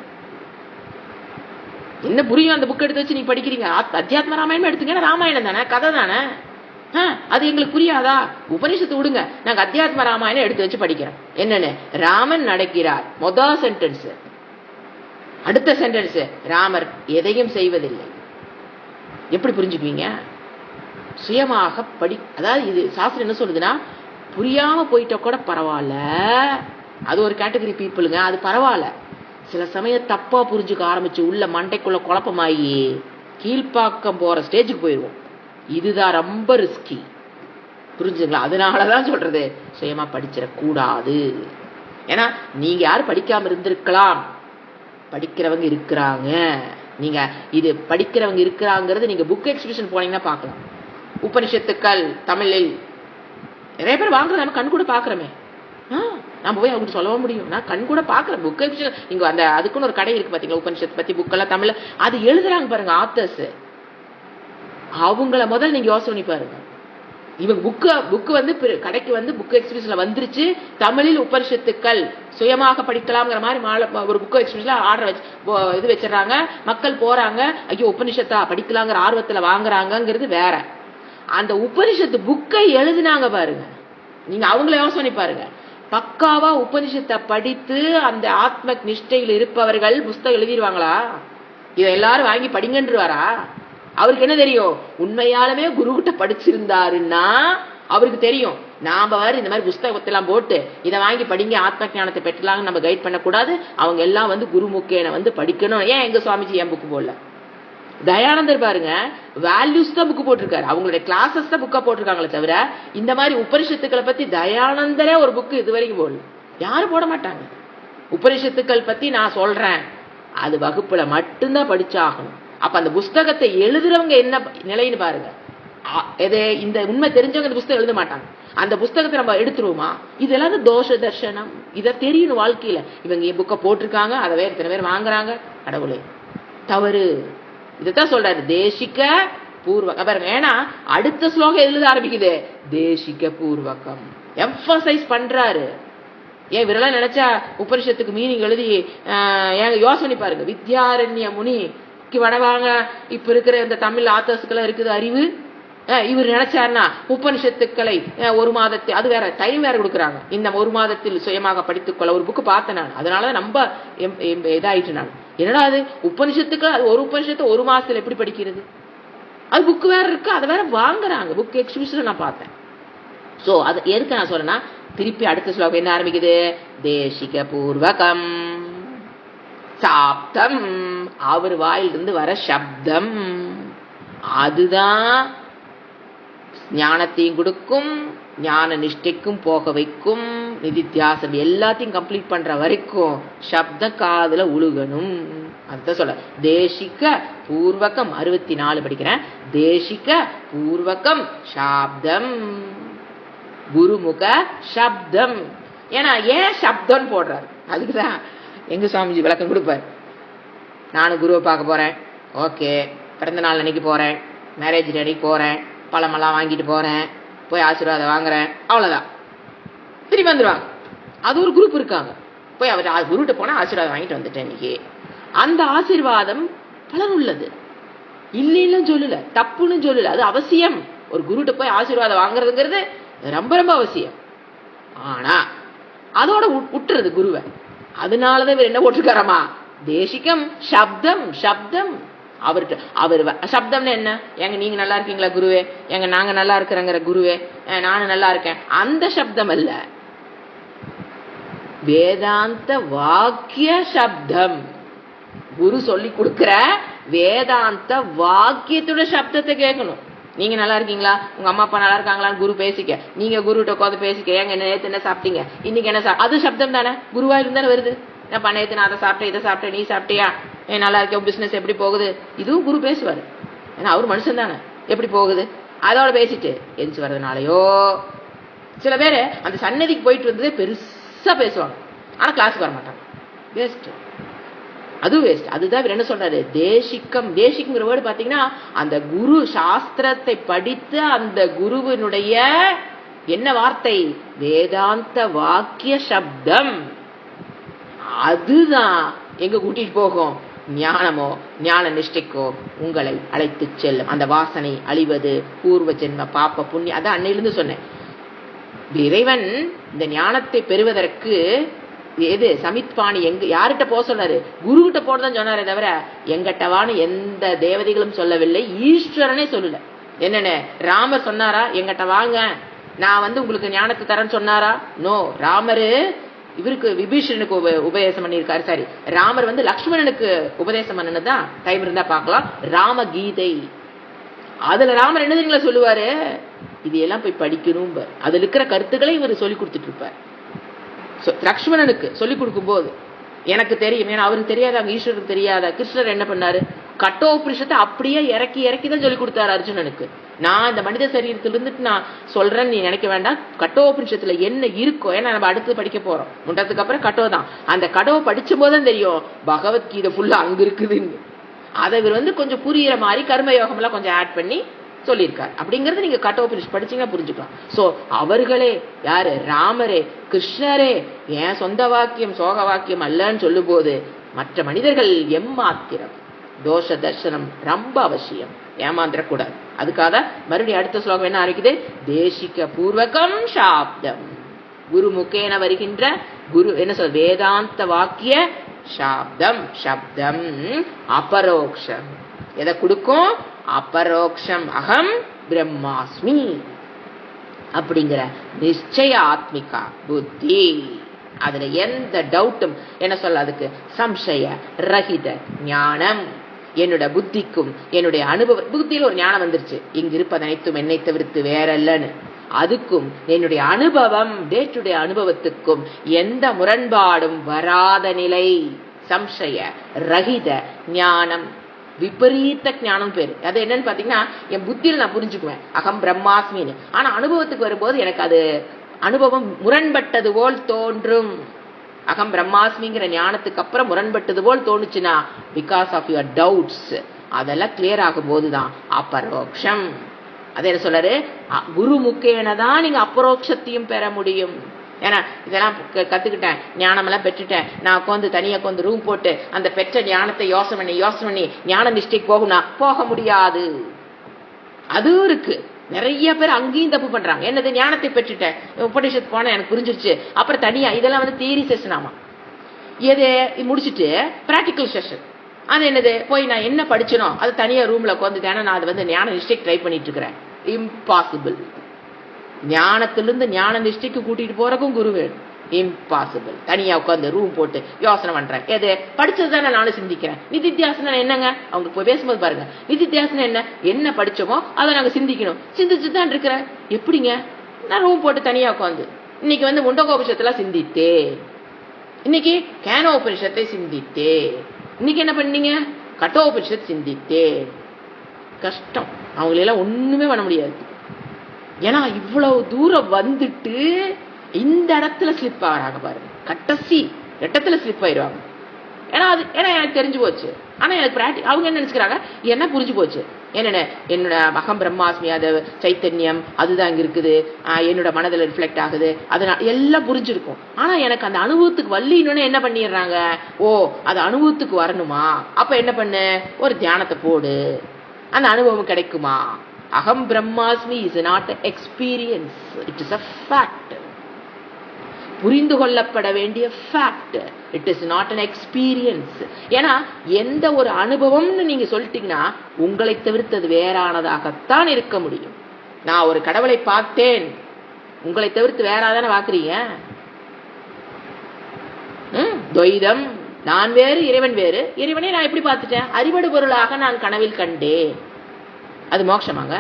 A: என்ன புரியும்? அந்த புக் எடுத்து வச்சு நீங்க படிக்கிறீங்க. அத்தியாத்ம ராமாயணம் எடுத்துங்க, ராமாயணம் தானே, கதை தானே. அது எங்களுக்கு புரியாதா? உபனிஷத்து விடுங்க, நாங்க அத்தியாத்ம ராமாயணம் எடுத்து வச்சு படிக்கிறோம். என்னன்னு? ராமன் நடக்கிறார் முதல் சென்டென்ஸ். அடுத்த சென்டென்ஸ் ராமர் எதையும் செய்வதில்லை. எப்படி புரிஞ்சுக்குவீங்க? சுயமாக அதாவது இது சாஸ்திரம் என்ன சொல்லுதுன்னா, புரியாம போயிட்ட கூட பரவாயில்ல, அது ஒரு கேட்டகரி பீப்புளுங்க, அது பரவாயில்ல. சில சமயம் தப்பா புரிஞ்சுக்க ஆரம்பிச்சு உள்ள மண்டைக்குள்ள குழப்பமாயி கீழ்ப்பாக்கம் போற ஸ்டேஜுக்கு போயிடுவோம். இதுதான் ரொம்ப ரிஸ்கி, புரிஞ்சுங்களா? அதனாலதான் சொல்றது சுயமா படிச்சிடக்கூடாது. ஏன்னா நீங்க யாரும் படிக்காம இருந்திருக்கலாம், படிக்கிறவங்க இருக்கிறாங்க. நீங்க இது படிக்கிறவங்க இருக்கிறாங்கிறது நீங்க புக் எக்ஸிபிஷன் போனீங்கன்னா பாக்கலாம். உபனிஷத்துக்கள் தமிழில் நிறைய பேர் வாங்குறது நம்ம கண் கூட பாக்குறோமே. நம்ம போய் அவங்க சொல்லவும் முடியும், நான் கண் கூட பாக்குறேன். புக் எக்ஸிபிஷன் இங்க அந்த அதுக்குன்னு ஒரு கடை இருக்கு பாத்தீங்களா, உபனிஷத்து பத்தி புக் எல்லாம் தமிழ்ல அது எழுதுறாங்க பாருங்க ஆத்தர்ஸ். அவங்கள முதல்ல நீங்க யோசனை பண்ணி பாருங்க. இவங்க புக்கு வந்து கடைக்கு வந்து புக் எக்ஸ்பிரஸ்ல வந்துருச்சு. தமிழில் உபனிஷத்துக்கள் சுயமாக படிக்கலாம்ங்கிற மாதிரி ஒரு புக் எக்ஸ்பிரஸ்ல ஆர்டர் இது வச்சிடறாங்க. மக்கள் போறாங்க, ஐயோ உபனிஷத்தா படிக்கலாங்கிற ஆர்வத்துல வாங்குறாங்கிறது வேற. அந்த உபனிஷத்து புக்கை எழுதினாங்க பாருங்க, நீங்க அவங்கள யோசனை பாருங்க. பக்காவா உபனிஷத்தை படித்து அந்த ஆத்ம நிஷ்டையில் இருப்பவர்கள் புஸ்தகம் எழுதிடுவாங்களா? இதை எல்லாரும் வாங்கி படிங்கன்றுவாரா? அவருக்கு என்ன தெரியும்? உண்மையாலுமே குரு கிட்ட படிச்சிருந்தாருன்னா அவருக்கு தெரியும், நாம வேற இந்த மாதிரி புஸ்தகத்தெல்லாம் போட்டு இதை வாங்கி படிங்க ஆத்ம ஞானத்தை பெற்றலாம்னு நம்ம கைட் பண்ணக்கூடாது. அவங்க எல்லாம் வந்து குருமுக்கேன வந்து படிக்கணும். ஏன் எங்க சுவாமிஜி ஏன் புக்கு போடல? தயானந்தர் பாருங்க, வேல்யூஸ் தான் புக்கு போட்டிருக்காரு, அவங்களுடைய கிளாஸஸ் தான் புக்கா போட்டிருக்காங்களே தவிர இந்த மாதிரி உபனிஷத்துக்களை பத்தி தயானந்தரே ஒரு புக்கு இது வரைக்கும் போடல. யாரும் போட மாட்டாங்க. உபனிஷத்துக்கள் பத்தி நான் சொல்றேன், அது வகுப்புல மட்டும்தான் படிச்சாகணும். அப்ப அந்த புஸ்தகத்தை எழுதுறவங்க என்ன நிலைன்னு பாருங்க. இந்த உண்மை தெரிஞ்சவங்க இந்த புஸ்தகம் எழுத மாட்டாங்க. அந்த புஸ்தகத்தை நம்ம எடுத்துருவோமா? இதெல்லாம் தோஷ தர்சனம். இதை தெரியணும் வாழ்க்கையில. இவங்க புக்கை போட்டிருக்காங்க, அதை வேற இத்தனை பேர் வாங்குறாங்க. கடவுளே, தவறு. இதைத்தான் சொல்றாரு, தேசிக்க பூர்வகம். பாருங்க, ஏன்னா அடுத்த ஸ்லோகம் எழுத ஆரம்பிக்குது, தேசிக்க பூர்வகம் எம்பசைஸ் பண்றாரு. ஏன் விரலாம் நினைச்சா உபனிஷத்துக்கு மீனிங் எழுதி ஏங்க யோசனை பாருங்க. வித்யாரண்ய முனிக்கு வடவாங்க இப்ப இருக்கிற இந்த தமிழ் ஆத்தர்ஸ்க்கெல்லாம் இருக்குது அறிவு. இவர் நினைச்சாருன்னா உபனிஷத்துக்களை ஒரு மாதத்தில், அது வேற டைம் வேற கொடுக்குறாங்க, இந்த ஒரு மாதத்தில் சுயமாக படித்துக்கொள்ள ஒரு புக்கு பார்த்தேன் நான். அதனாலதான் ரொம்ப இதாயிட்டு நான். என்னடா அது உபனிஷத்துக்கள், அது ஒரு உபனிஷத்து ஒரு மாசத்துல எப்படி படிக்கிறது? அது புக்கு வேற இருக்கு, அதை வேற வாங்குறாங்க. புக் எக்ஸிபிஷன் நான் பார்த்தேன். சோ அது எதுக்கு நான் சொல்றேன்னா, திருப்பி அடுத்த ஸ்லோகம் என்ன ஆரம்பிக்குது? தேசிக பூர்வகம் சாப்தம், அவர் வாயிலிருந்து வர சப்தம், அதுதான் ஞானத்தையும் கொடுக்கும், ஞான நிஷ்டைக்கும் போக வைக்கும், நிதித்தியாசம் எல்லாத்தையும் கம்ப்ளீட் பண்ற வரைக்கும் சப்த காதுல உழுகணும். அதுதான் சொல்ல தேசிக பூர்வகம். 64 படிக்கிறேன். தேசிக பூர்வகம் சாப்தம், குருமுக சப்தம். ஏன்னா ஏன் சப்தம் போடுறாரு? அதுக்குதான் எங்க சுவாமிஜி விளக்கம் கொடுப்பார். நானும் குருவை பார்க்க போறேன், ஓகே, பிறந்த நாள் அன்னைக்கு போறேன், மேரேஜ் அன்னைக்கு போறேன், பழமெல்லாம் வாங்கிட்டு போறேன், போய் ஆசீர்வாதம் வாங்குறேன், அவ்வளவுதான், திரும்பி வந்துடுவாங்க. அது ஒரு குரூப் இருக்காங்க. போய் அவர் குருட்ட போனா ஆசீர்வாதம் வாங்கிட்டு வந்துட்டேன் இன்னைக்கு. அந்த ஆசீர்வாதம் பலன் உள்ளது, இல்லைன்னு சொல்லல, தப்புன்னு சொல்லல, அது அவசியம். ஒரு குருட்ட போய் ஆசீர்வாதம் வாங்குறதுங்கிறது ரொம்ப ரொம்ப அவசியம். ஆனா அதோட விட்டுறது குருவை. அதனாலதான் இவர் என்ன போட்டிருக்காரமா? தேசிகம் சப்தம். சப்தம் அவர்கிட்ட அவர் சப்தம்னு என்ன? எங்க நீங்க நல்லா இருக்கீங்களா குருவே, எங்க நாங்க நல்லா இருக்கிறங்கிற குருவே, நானும் நல்லா இருக்கேன், அந்த சப்தம் அல்ல. வேதாந்த வாக்கிய சப்தம். குரு சொல்லி கொடுக்கிற வேதாந்த வாக்கியத்தோட சப்தத்தை கேட்கணும். நீங்க நல்லா இருக்கீங்களா, உங்க அம்மா அப்பா நல்லா இருக்காங்களான்னு குரு பேசிக்க. நீங்க குருட்ட உட்காந்து பேசிக்க, ஏங்க நேத்து என்ன சாப்பிட்டீங்க, இன்னைக்கு என்ன அது சப்தம் தானே, குருவாயிலும் தானே வருது. நான் நேத்து நான் அதை சாப்பிட்டேன், இதை சாப்பிட்டேன், நீ சாப்பிட்டியா, நல்லா இருக்கேன், பிசினஸ் எப்படி போகுது, இதுவும் குரு பேசுவாரு. ஏன்னா அவரு மனுஷன் தானே, எப்படி போகுது அதோட பேசிட்டு எரிச்சு வர்றதுனாலயோ சில பேரு அந்த சன்னதிக்கு போயிட்டு வந்ததே பெருசா பேசுவாங்க, ஆனா கிளாஸுக்கு வர மாட்டாங்க. வேஸ்ட், அது வேஸ்ட். அதுதான் என்ன சொல்றாரு, தேசிக்கம். தேசிக்குங்கிற வேர்டு பாத்தீங்கன்னா அந்த குரு சாஸ்திரத்தை படித்து அந்த குருவினுடைய என்ன வார்த்தை, வேதாந்த வாக்கிய சப்தம். அதுதான் எங்க கூட்டிட்டு போகும், ஞானமோ ஞான நிஷ்டைக்கோ உங்களை அழைத்து செல்லும். அந்த வாசனை அழிவது, பூர்வ ஜென்ம பாப்ப புண்ணியம். அதான் அன்னையிலிருந்து சொன்னேன், இறைவன் இந்த ஞானத்தை பெறுவதற்கு எது சமித்பாணி எங்க யார்கிட்ட போக சொன்னாரு, குரு கிட்ட போறதான் சொன்னாரே தவிர எங்கிட்டவான்னு எந்த தேவதைகளும் சொல்லவில்லை, ஈஸ்வரனே சொல்லல. என்னன்னு ராமர் சொன்னாரா, எங்கிட்ட வாங்க நான் உங்களுக்கு ஞானத்தை தரேன்னு சொன்னாரா? நோ. ராமரு இவருக்கு விபீஷணனுக்கு உபதேசம் பண்ணியிருக்காரு. சரி, ராமர் லக்ஷ்மணனுக்கு உபதேசம் பண்ணதான், டைம் இருந்தா பார்க்கலாம். ராம கீதை, அதுல ராமர் என்ன தெரியுங்களா சொல்லுவாரு, இது எல்லாம் போய் படிக்கணும், அதுல இருக்கிற கருத்துக்களை இவர் சொல்லி கொடுத்துட்டு இருப்பார். லக்ஷ்மணனுக்கு சொல்லி கொடுக்கும் போது எனக்கு தெரியும், ஏன்னா அவருக்கு தெரியாத, அங்க ஈஸ்வருக்கு தெரியாத. கிருஷ்ணர் என்ன பண்ணாரு, கட்டோபனிஷத்தை அப்படியே இறக்கி இறக்கி தான் சொல்லி கொடுத்தாரு அர்ஜுனனுக்கு. நான் இந்த மனித சரீரத்துல இருந்துட்டு நான் சொல்றேன்னு நீ நினைக்க வேண்டாம், கட்டோபனிஷத்துல என்ன இருக்கோ, ஏன்னா நம்ம அடுத்து படிக்க போறோம், முண்டத்துக்கு அப்புறம் கட்டோ தான். அந்த கடவை படிச்சும் போதுதான் தெரியும் பகவத்கீதை ஃபுல்லா அங்க இருக்குதுன்னு. அதை இவர் கொஞ்சம் புரியுற மாதிரி கர்ம யோகம் எல்லாம் கொஞ்சம் ஆட் பண்ணி சொல்லியிருக்காரு. அப்படிங்கறது நீங்க கட்டோபனிஷத் படிச்சீங்கன்னா புரிஞ்சுக்கலாம். சோ அவர்களே யாரு? ராமரே, கிருஷ்ணரே ஏன் சொந்த வாக்கியம் சோக வாக்கியம் அல்லன்னு சொல்லும் போது மற்ற மனிதர்கள் எம்மாத்திரம். தோஷ தர்சனம் ரொம்ப அவசியம், ஏமாந்துடக்கூடாது. அதுக்காக மறுபடியும் அடுத்த ஸ்லோகம் என்ன ஆரம்பிக்குது? தேசிக பூர்வகம் சாப்தம். குரு முகேன வருகின்ற குரு என்ன சொல்? வேதாந்த வாக்கிய சாப்தம். சப்தம் அபரோக்ஷம். எதை கொடுக்கும்? அபரோக்ஷம். அகம் பிரம்மாஸ்மி அப்படிங்கிற நிச்சய ஆத்மிகா புத்தி. அதுல எந்த டவுட்டும் என்ன சொல்ல? அதுக்கு சம்சய ரஹித ஞானம். என்னோட புத்திக்கும் என்னுடைய அனுபவ புத்தியில ஒரு ஞானம் வந்துருச்சு, இங்கு இருப்பது அனைத்தும் என்னை தவிர்த்து வேற இல்லன்னு. அதுக்கும் என்னுடைய அனுபவம், டே டு டே அனுபவத்துக்கும் எந்த முரண்பாடும் வராத நிலை. சம்சய ரஹித ஞானம். விபரீத ஞானம் பேரு. அது என்னன்னு பாத்தீங்கன்னா, என் புத்தியில நான் புரிஞ்சுக்குவேன் அகம் பிரம்மாஸ்மின்னு. ஆனா அனுபவத்துக்கு வரும்போது எனக்கு அது அனுபவம் முரண்பட்டது போல் தோன்றும். அகம் பிரம்மாஸ்மிங்கிற ஞானத்துக்கு அப்புறம் முரண்பட்டது போல் தோணுச்சுன்னா பிகாஸ் ஆஃப் யுவர் டவுட்ஸ். அதெல்லாம் கிளியர் ஆகும் போதுதான் அபரோக்ஷம். அதே என்ன சொல்றாரு? குரு முக்கேன தான் நீங்க அபரோக்ஷத்தையும் பெற முடியும். ஏன்னா இதெல்லாம் கத்துக்கிட்டேன், ஞானம் எல்லாம் பெற்றுட்டேன், நான் உட்காந்து தனியா உட்காந்து ரூம் போட்டு அந்த பெற்ற ஞானத்தை யோசனை பண்ணி ஞான நிஷ்டைக்கு போகும்னா போக முடியாது. அதுவும் இருக்கு. நிறைய பேர் அங்கேயும் தப்பு பண்றாங்க. என்னது? ஞானத்தை பெற்றுட்டேன், உபநிஷத்து போன எனக்கு புரிஞ்சிருச்சு, அப்புறம் தனியா இதெல்லாம் வந்து தியரி செஷன். ஆமா, எது முடிச்சுட்டு பிராக்டிக்கல் செஷன். அது என்னது? போய் நான் என்ன படிச்சனோ அது தனியா ரூம்ல உட்காந்து தானே நான் அது வந்து ஞான நிஷ்டைக்கு ட்ரை பண்ணிட்டு இருக்கிறேன். இம்பாசிபிள். ஞானத்திலிருந்து ஞான நிஷ்டைக்கு கூட்டிட்டு போறக்கும் குரு வேணும். இம்பாசிபிள். தனியா உட்காந்து ரூம் போட்டு யோசனை பண்றேன். எது? படிச்சதுதானே நானும் சிந்திக்கிறேன். நிதித்தியாசனம் என்னங்க? அவங்க போய் பேசும்போது பாருங்க, நிதித்தியாசனம் என்ன படிச்சோமோ அதை நாங்க சிந்திக்கணும். சிந்திச்சுதான் இருக்கிறேன். எப்படிங்க? நான் ரூம் போட்டு தனியா உட்காந்து இன்னைக்கு வந்து முண்டகோபனிஷத்துல சிந்தித்தே, இன்னைக்கு கேனோபனிஷத்தை சிந்தித்தே, இன்னைக்கு என்ன பண்ணீங்க? கட்டோபனிஷத் சிந்தித்தே. கஷ்டம். அவங்களெல்லாம் ஒண்ணுமே பண்ண முடியாது. ஏன்னா இவ்வளவு தூரம் வந்துட்டு இந்த இடத்துல ஸ்லிப் ஆகிறாங்க பாருங்க. கட்டசி இடத்துல ஸ்லிப் ஆயிடுவாங்க. ஏன்னா எனக்கு தெரிஞ்சு போச்சு. ஆனா எனக்கு அவங்க என்ன நினைச்சுக்கிறாங்க? என்ன புரிஞ்சு போச்சு. என்னோட அகம் பிரம்மாஸ்மி, அது சைத்தன்யம், அதுதான் இங்க இருக்குது, என்னோட மனதில் ரிஃப்ளெக்ட் ஆகுது, அதனால எல்லாம் புரிஞ்சிருக்கும். ஆனா எனக்கு அந்த அனுபவத்துக்கு வல்லின்னு என்ன பண்ணிடுறாங்க? ஓ, அது அனுபவத்துக்கு வரணுமா? அப்ப என்ன பண்ணு? ஒரு தியானத்தை போடு, அந்த அனுபவம் கிடைக்குமா? அகம் பிரம்மாஸ்மி is not experience, it is a fact. புரிந்து கொள்ளப்பட வேண்டிய fact. It is not an experience. ஏன்னா எந்த ஒரு அனுபவம்னு நீங்க சொல்லிட்டீங்கன்னா உங்களை தவிர்த்தது வேறானதாகத்தான் இருக்க முடியும். நான் ஒரு கடவுளை பார்த்தேன், உங்களை தவிர்த்து வேறாதானே பாக்குறீங்க. துவைதம், நான் வேறு இறைவன் வேறு. இறைவனை நான் எப்படி பார்த்துட்டேன்? அறிவடு பொருளாக நான் கனவில் கண்டேன். அது மோட்சமாங்க?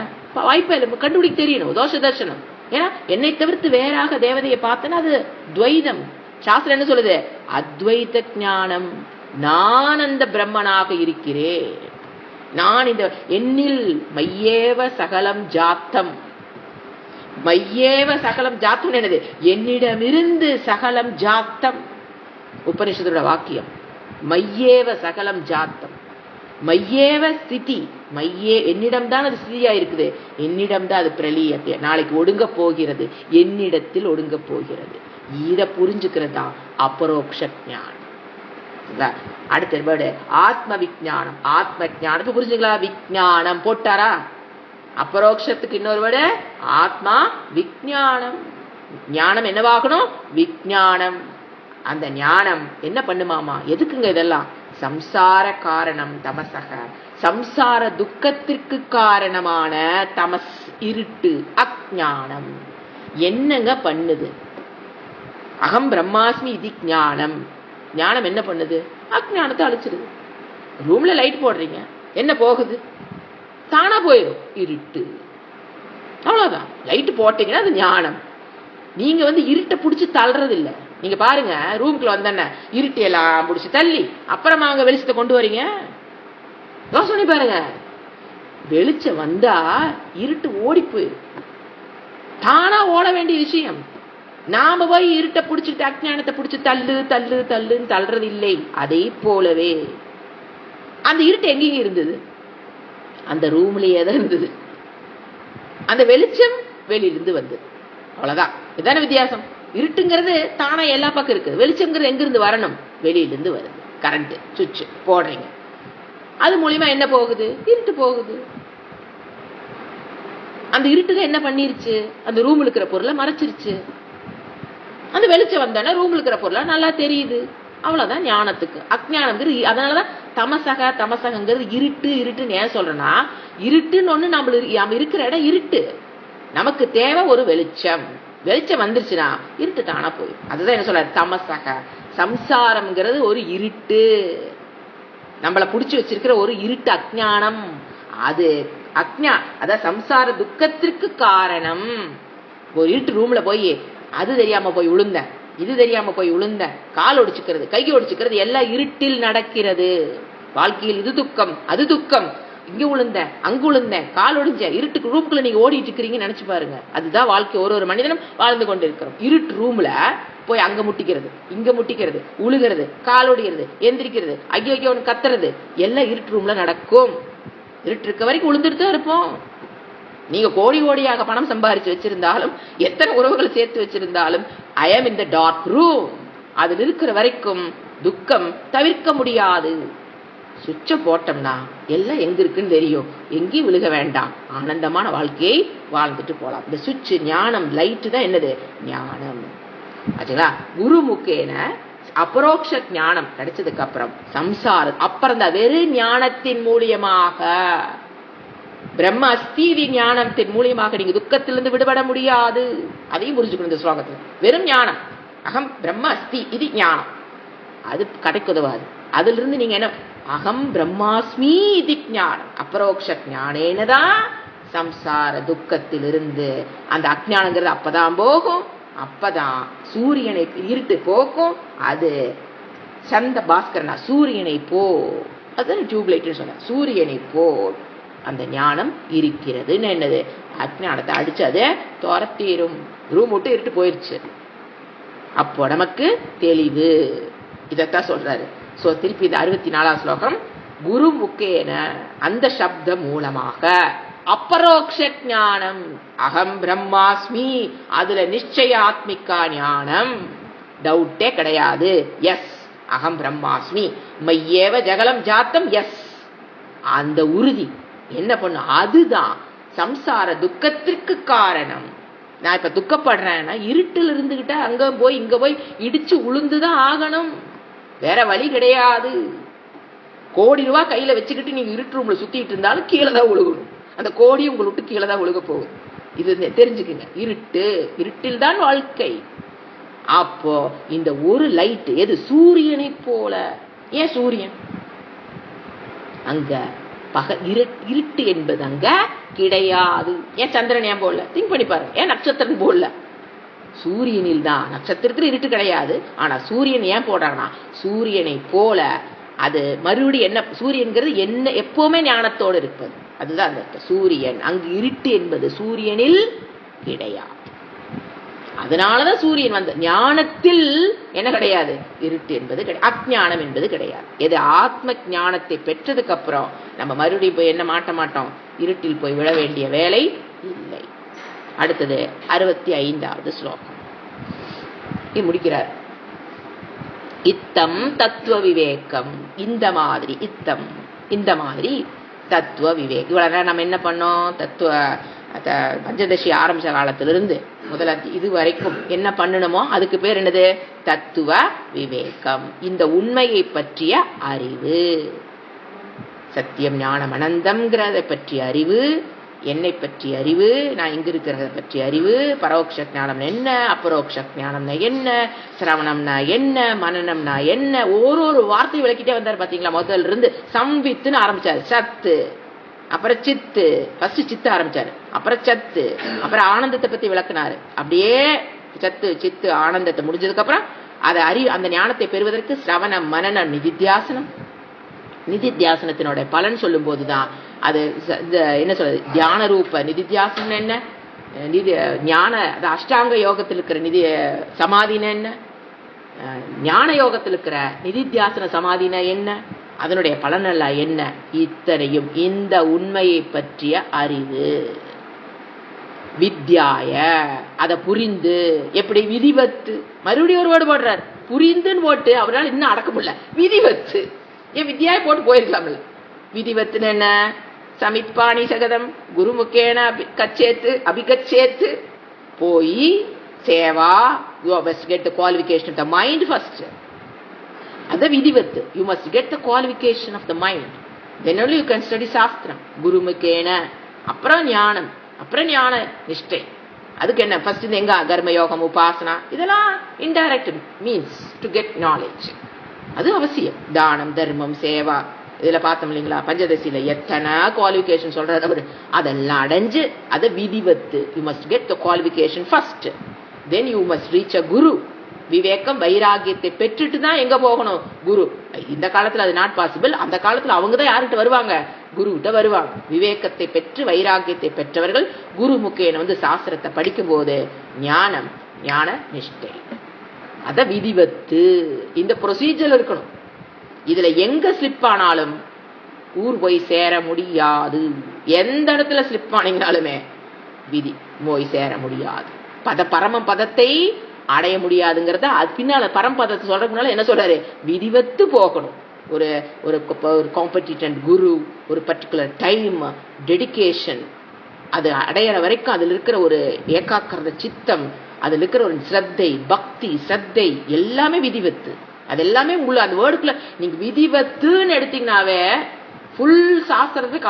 A: வாய்ப்பு கண்டுபிடிக்க தெரியணும். தோஷ தர்சனம். ஏன்னா என்னை தவிர்த்து வேறாக தேவதையை பார்த்தேன்னா அது துவைதம். சாஸ்திரம் என்ன சொல்லுது? அத்வைத ஞானம். நான் அந்த பிரம்மனாக இருக்கிறேன். நான் இந்த எண்ணில் மையேவ சகலம் ஜாத்தம். மையேவ சகலம் ஜாத்தம் என்னது? என்னிடமிருந்து சகலம் ஜாத்தம். உபனிஷத்தோட வாக்கியம். மையேவ சகலம் ஜாத்தம். மையேவ ஸ்திதி. என்னிடம் தான் அது ஸ்திதியா இருக்குது. என்னிடம் தான் அது பிரளீயத்தை நாளைக்கு ஒடுங்க போகிறது. என்னிடத்தில் ஒடுங்க போகிறது. இத புரிஞ்சுக்கிறதா அபரோக்ஷ ஞானம். அடுத்த வேர்டு ஆத்ம விஞ்ஞானம். ஆத்ம ஞானத்தை புரிஞ்சுங்களா? விஞ்ஞானம் போட்டாரா? அபரோக்ஷத்துக்கு இன்னொரு வேர்டு ஆத்மா விஞ்ஞானம். ஞானம் என்னவாகணும்? விஞ்ஞானம். அந்த ஞானம் என்ன பண்ணுமாமா? எதுக்குங்க இதெல்லாம்? சம்சார காரணம் தமசக. சம்சார துக்கத்திற்கு காரணமான தமஸ், இருட்டு, அஞ்ஞானம் என்னங்க பண்ணுது? அகம் பிரம்மாஸ்மி இது ஞானம். ஞானம் என்ன பண்ணுது? அஞ்ஞானத்தை அழிச்சிருது. ரூம்ல லைட் போடுறீங்க, என்ன போகுது? தானா போயிடும், இருட்டு. அவ்வளவுதான். லைட் போட்டீங்கன்னா அது ஞானம். நீங்க வந்து இருட்டை பிடிச்சி தள்ளுறது இல்லை. நீங்க பாருங்க, ரூமுக்குள்ள வந்தன இருட்டு எல்லாம் பிடிச்சி தள்ளி அப்புறமா அவங்க வெளிச்சத்தை கொண்டு வரீங்க. யோசனை பாருங்க. வெளிச்சம் வந்தா இருட்டு ஓடி போயிடும். தானா ஓட வேண்டிய விஷயம். நாம போய் இருட்டை பிடிச்சிட்டு அஞ்ஞானத்தை பிடிச்சி தள்ளு தள்ளு தள்ளுன்னு தள்ளுறது இல்லை. அதே போலவே அந்த இருட்டு எங்கேயும் இருந்தது? அந்த ரூம்லயே தான் இருந்தது. அந்த வெளிச்சம் வெளியிலிருந்து வந்தது. அவ்வளவுதான். இதான வித்தியாசம். இருட்டுங்கிறது தானா எல்லா பக்கம் இருக்குது. வெளிச்சம்ங்கிறது எங்கிருந்து வரணும்? வெளியிலிருந்து வருது. கரண்ட் சுவிட்ச் போடுறீங்க, அது மூலியமா என்ன போகுது? இருட்டு போகுது. அந்த இருட்டுக என்ன பண்ணிருச்சு? அந்த ரூம்ல இருக்கிற பொருளை மறைச்சிருச்சு. அந்த வெளிச்சம் வந்தானே ரூம்ல இருக்கிற பொருளை நல்லா தெரியுது. அவ்வளவுதான் ஞானத்துக்கு. அஜ்ஞானம்ங்கிறது அதனாலதான் தமசகங்கிறது இருட்டு. இருட்டுன்னு ஏன் சொல்றேன்னா, இருட்டுன்னு ஒண்ணு நம்ம இருக்கிற இடம் இருட்டு. நமக்கு தேவை ஒரு வெளிச்சம். வெளிச்சம் வந்துருச்சுன்னா இருட்டு தானா போயிடும். அதுதான் என்ன சொல்ற தமசக. சம்சாரம்ங்கிறது ஒரு இருட்டு, நம்மளை புடிச்சு வச்சிருக்கிற ஒரு இருட்டு, அஜ்ஞானம். அது அதான் சம்சார துக்கத்திற்கு காரணம். ஒரு இருட்டு ரூம்ல போய் அது தெரியாம போய் விழுந்த, இது தெரியாம போய் விழுந்த, கால் ஒடிச்சுக்கிறது, கை ஒடிச்சுக்கிறது எல்லாம் இருட்டில் நடக்கிறது. வாழ்க்கையில் இது துக்கம், அது துக்கம், இங்க விழுந்த, அங்கு விழுந்த, கால் ஒடிஞ்ச, இருட்டுக்கு ரூம்குள்ள நீங்க ஓடிட்டு இருக்கிறீங்கன்னு நினைச்சு பாருங்க. அதுதான் வாழ்க்கை. ஒரு மனிதனும் வாழ்ந்து கொண்டு இருக்கிறோம். இருட்டு ரூம்ல போய் அங்க முட்டிக்கிறது, இங்க முட்டிக்கிறது, உழுகிறது, கால் ஒடிக்கிறது, எந்திரிக்கிறது, ஐயோ கத்துறது எல்லாம் இருட்டு ரூம்ல நடக்கும். இருட்டு இருக்க வரைக்கும் விழுந்துட்டு தான் இருப்போம். நீங்க கோடி கோடியாக பணம் சம்பாதிச்சு வச்சிருந்தாலும், எத்தனை உறவுகள் சேர்த்து வச்சிருந்தாலும், ஐ ஆம் இன் த டார்க் ரூம், அதில் இருக்கிற வரைக்கும் துக்கம் தவிர்க்க முடியாது. சுவிட்ச போட்டோம்னா எல்லாம் எங்க இருக்குன்னு தெரியும். எங்கேயும் விழுக வேண்டாம். ஆனந்தமான வாழ்க்கையை வாழ்ந்துட்டு போலாம். இந்த சுவிட்ச் ஞானம், லைட்டு தான் என்னது? ஞானம். ஆச்சுங்களா? குரு முக்கேன அபரோக்ஷ ஞானம் கிடைச்சதுக்கு அப்புறம் சம்சாரம் அப்புறம் தான் வெறும் ஞானத்தின் மூலியமாக, பிரம்ம அஸ்தீதி ஞானத்தின் மூலியமாக நீங்க துக்கத்திலிருந்து விடுபட முடியாது. அதையும் புரிஞ்சுக்கணும் இந்த ஸ்லோகத்துல. வெறும் ஞானம், அகம் பிரம்ம அஸ்தி, இது ஞானம், அது கிடைக்குதவாது. அதுல இருந்து நீங்க என்ன, அகம் பிரம்மாஸ்மி இது ஞானம். அபரோக்ஷ ஞானேனதான் சம்சார துக்கத்திலிருந்து அந்த அஜ்ஞானங்கிறது அப்பதான் போகும். அப்பதான் சூரியனை இருட்டு போக்கும். அது சந்த பாஸ்கரனா சூரியனை போ, அதுதான் டியூப்லைட் சொன்ன, சூரியனை போல் அந்த ஞானம் இருக்கிறதுன்னு என்னது? அஜ்ஞானத்தை அடிச்சு அதை துரத்தீரும். ரூம் விட்டு இருட்டு போயிருச்சு, அப்போ நமக்கு தெளிவு. இதத்தான் சொல்றாரு. சோ திருப்பி இந்த 64ஆம் ஸ்லோகம், குரு முக்கேன அந்த சப்த மூலமாக அபரோக்ஷ ஞானம், அகம் பிரம்மாஸ்மி, அதுல நிச்சயாத்மிகா ஞானம், டவுட்டே கிடையாது. எஸ், அகம் பிரம்மாஸ்மி மையேவ ஜகலம் ஜாத்தம், எஸ், அந்த உறுதி என்ன பண்ணும்? அதுதான் சம்சார துக்கத்திற்கு காரணம். நான் இப்ப துக்கப்படுறேன்னா இருட்டில் இருந்துகிட்டா அங்க போய் இங்க போய் இடிச்சு உளுந்துதான் ஆகணும், வேற வழி கிடையாது. கோடி ரூபாய் கையில வச்சுக்கிட்டு நீங்க இருட்டு ரூம்ல சுத்திட்டு இருந்தாலும் கீழே தான் விழுகணும். அந்த கோடி உங்களை விட்டு கீழே தான் விழுக போகுது. இது தெரிஞ்சுக்குங்க. இருட்டு, இருட்டில் தான் வாழ்க்கை. அப்போ இந்த ஒரு லைட் எது? சூரியனை போல. ஏன் சூரியன்? அங்க இருட்டு என்பது அங்க கிடையாது. ஏன் சந்திரன் ஏன் போடல? திங்க் பண்ணி பாருங்க. ஏன் நட்சத்திரம் போடல? சூரியனில் தான். நட்சத்திரத்துல இருட்டு கிடையாது. ஆனா சூரியன் ஏன் போடுறாங்கன்னா, சூரியனை போல அது மறுபடியும் என்ன? சூரியன்கிறது என்ன? எப்பவுமே ஞானத்தோடு இருப்பது. அதுதான் அந்த சூரியன். அங்கு இருட்டு என்பது சூரியனில் கிடையாது. அதனாலதான் சூரியன் வந்த ஞானத்தில் என்ன கிடையாது? இருட்டு என்பது கிடையாது, அஜ்ஞானம் என்பது கிடையாது. எது? ஆத்ம ஞானத்தை பெற்றதுக்கு அப்புறம் நம்ம மறுபடியும் போய் என்ன மாட்ட மாட்டோம்? இருட்டில் போய் விழ வேண்டிய வேலை இல்லை. அடுத்தது 65வது ஸ்லோகம் முடிக்கிறார். இத்தம் தத்துவ விவேகம். இந்த மாதிரி இத்தம், இந்த மாதிரி தத்துவ விவேகம். இவ்வளவு நம்ம என்ன பண்ணோம்? தத்துவ பஞ்சதசி ஆரம்பிச்ச காலத்திலிருந்து முதல்ல இது வரைக்கும் என்ன பண்ணணுமோ அதுக்கு பேர் என்னது? தத்துவ விவேகம். இந்த உண்மையை பற்றிய அறிவு, சத்தியம் ஞானம் அனந்தம்ங்கிறத பற்றிய அறிவு, என்னை பற்றிய அறிவு, நான் இங்க இருக்கிறத பற்றிய அறிவு, பரோட்ச ஞானம் என்ன, அபரோக்ஷ ஞானம்னா என்ன, சிரவணம்னா என்ன, மனநம்னா என்ன, ஒரு வார்த்தை விளக்கிட்டே வந்தார் பாத்தீங்களா? முதல்ல இருந்து சம்வித்துன்னு ஆரம்பிச்சாரு. சத்து, அப்புறம் சித்து, ஃபர்ஸ்ட் சித்து ஆரம்பிச்சாரு, அப்புறம் சத்து, அப்புறம் ஆனந்தத்தை பத்தி விளக்குனாரு. அப்படியே சத்து சித்து ஆனந்தத்தை முடிஞ்சதுக்கு அப்புறம் அதை அந்த ஞானத்தை பெறுவதற்கு சிரவணம் மனனம் நிதித்தியாசனம். நிதித்தியாசனத்தினோட பலன் சொல்லும் போதுதான் அது என்ன சொல்றது? தியான ரூப நிதித்தியாசனம் என்ன, ஞான அஷ்டாங்க யோகத்தில் இருக்கிற நிதி சமாதின என்ன, ஞான யோகத்தில் இருக்கிற நிதித்தியாசன சமாதின என்ன, அதனுடைய பலனல்ல என்ன, இத்தனையும் இந்த உண்மையை பற்றிய அறிவு. வித்யாய அதை புரிந்து. எப்படி? விதிவத்து. மறுபடியும் ஒரு வேர்டு போடுறார். புரிந்துன்னு போட்டு அவரால் இன்னும் அடக்க முடியல. விதிவத்து. ஏன் வித்யாய போட்டு போயிருக்கலாம்ல. விதிவத்துன்னு என்ன? சமித்பாணி சகதம் குருமுக்கேன அபிகச்சேத்து போய் சேவா. You must get the qualification of the mind first. அது விதிவத்து. You must get the qualification of the mind. Then only you can study சாஸ்திரம். குருமுக்கேன, அப்புறம் ஞானம், அப்புறம் ஞான நிஷ்டை. அதுக்கு என்ன? ஃபர்ஸ்ட் எங்க? கர்மயோகம், உபாசனா, இதெல்லாம் indirect means to get knowledge. அது அவசியம். தானம், தர்மம், சேவா, இதுல பார்த்தோம் இல்லைங்களா? பஞ்சதசியில எத்தனை குவாலிஃபிகேஷன் சொல்றாரு அவரு. அதெல்லாம் அடைஞ்சு அதை விதிவத்து. You must get the qualification first. Then you must reach a guru. விவேகம் வைராகியத்தை பெற்றுட்டு தான் எங்க போகணும்? குரு. இந்த காலத்துல அது நாட் பாசிபிள். அந்த காலத்துல அவங்க தான் யார்கிட்ட வருவாங்க? குரு கிட்ட வருவாங்க. விவேகத்தை பெற்று வைராகியத்தை பெற்றவர்கள் குரு முக்கேன சாஸ்திரத்தை படிக்கும் போது ஞானம், ஞான நிஷ்டை, அத விதிவத்து. இந்த ப்ரொசீஜர் இருக்கணும். இதுல எங்க ஸ்லிப் ஆனாலும் ஊர் போய் சேர முடியாது. எந்த இடத்துல ஸ்லிப் ஆனீங்கனாலுமே விதி போய் சேர முடியாது. பரம பதத்தை அடைய முடியாதுங்கிறத அது பின்னால பரம்பதத்தை சொல்றதுனால என்ன சொல்றாரு? விதிவத்து போகணும். ஒரு ஒரு காம்படிட்டன்ட் குரு, ஒரு பர்டிகுலர் டைம் டெடிகேஷன், அது அடையிற வரைக்கும் அதில் இருக்கிற ஒரு ஏகாக்கிரத சித்தம், அதில் இருக்கிற ஒரு ஸ்ரத்தை, பக்தி, ஸ்ரத்தை எல்லாமே விதிவத்து. அது எல்லாமே உள்ள அந்த வேர்டுக்குள்ள நீங்க விதிவத்துன்னு எடுத்தீங்கன்னாவே ஃபுல் சாஸ்திரத்தை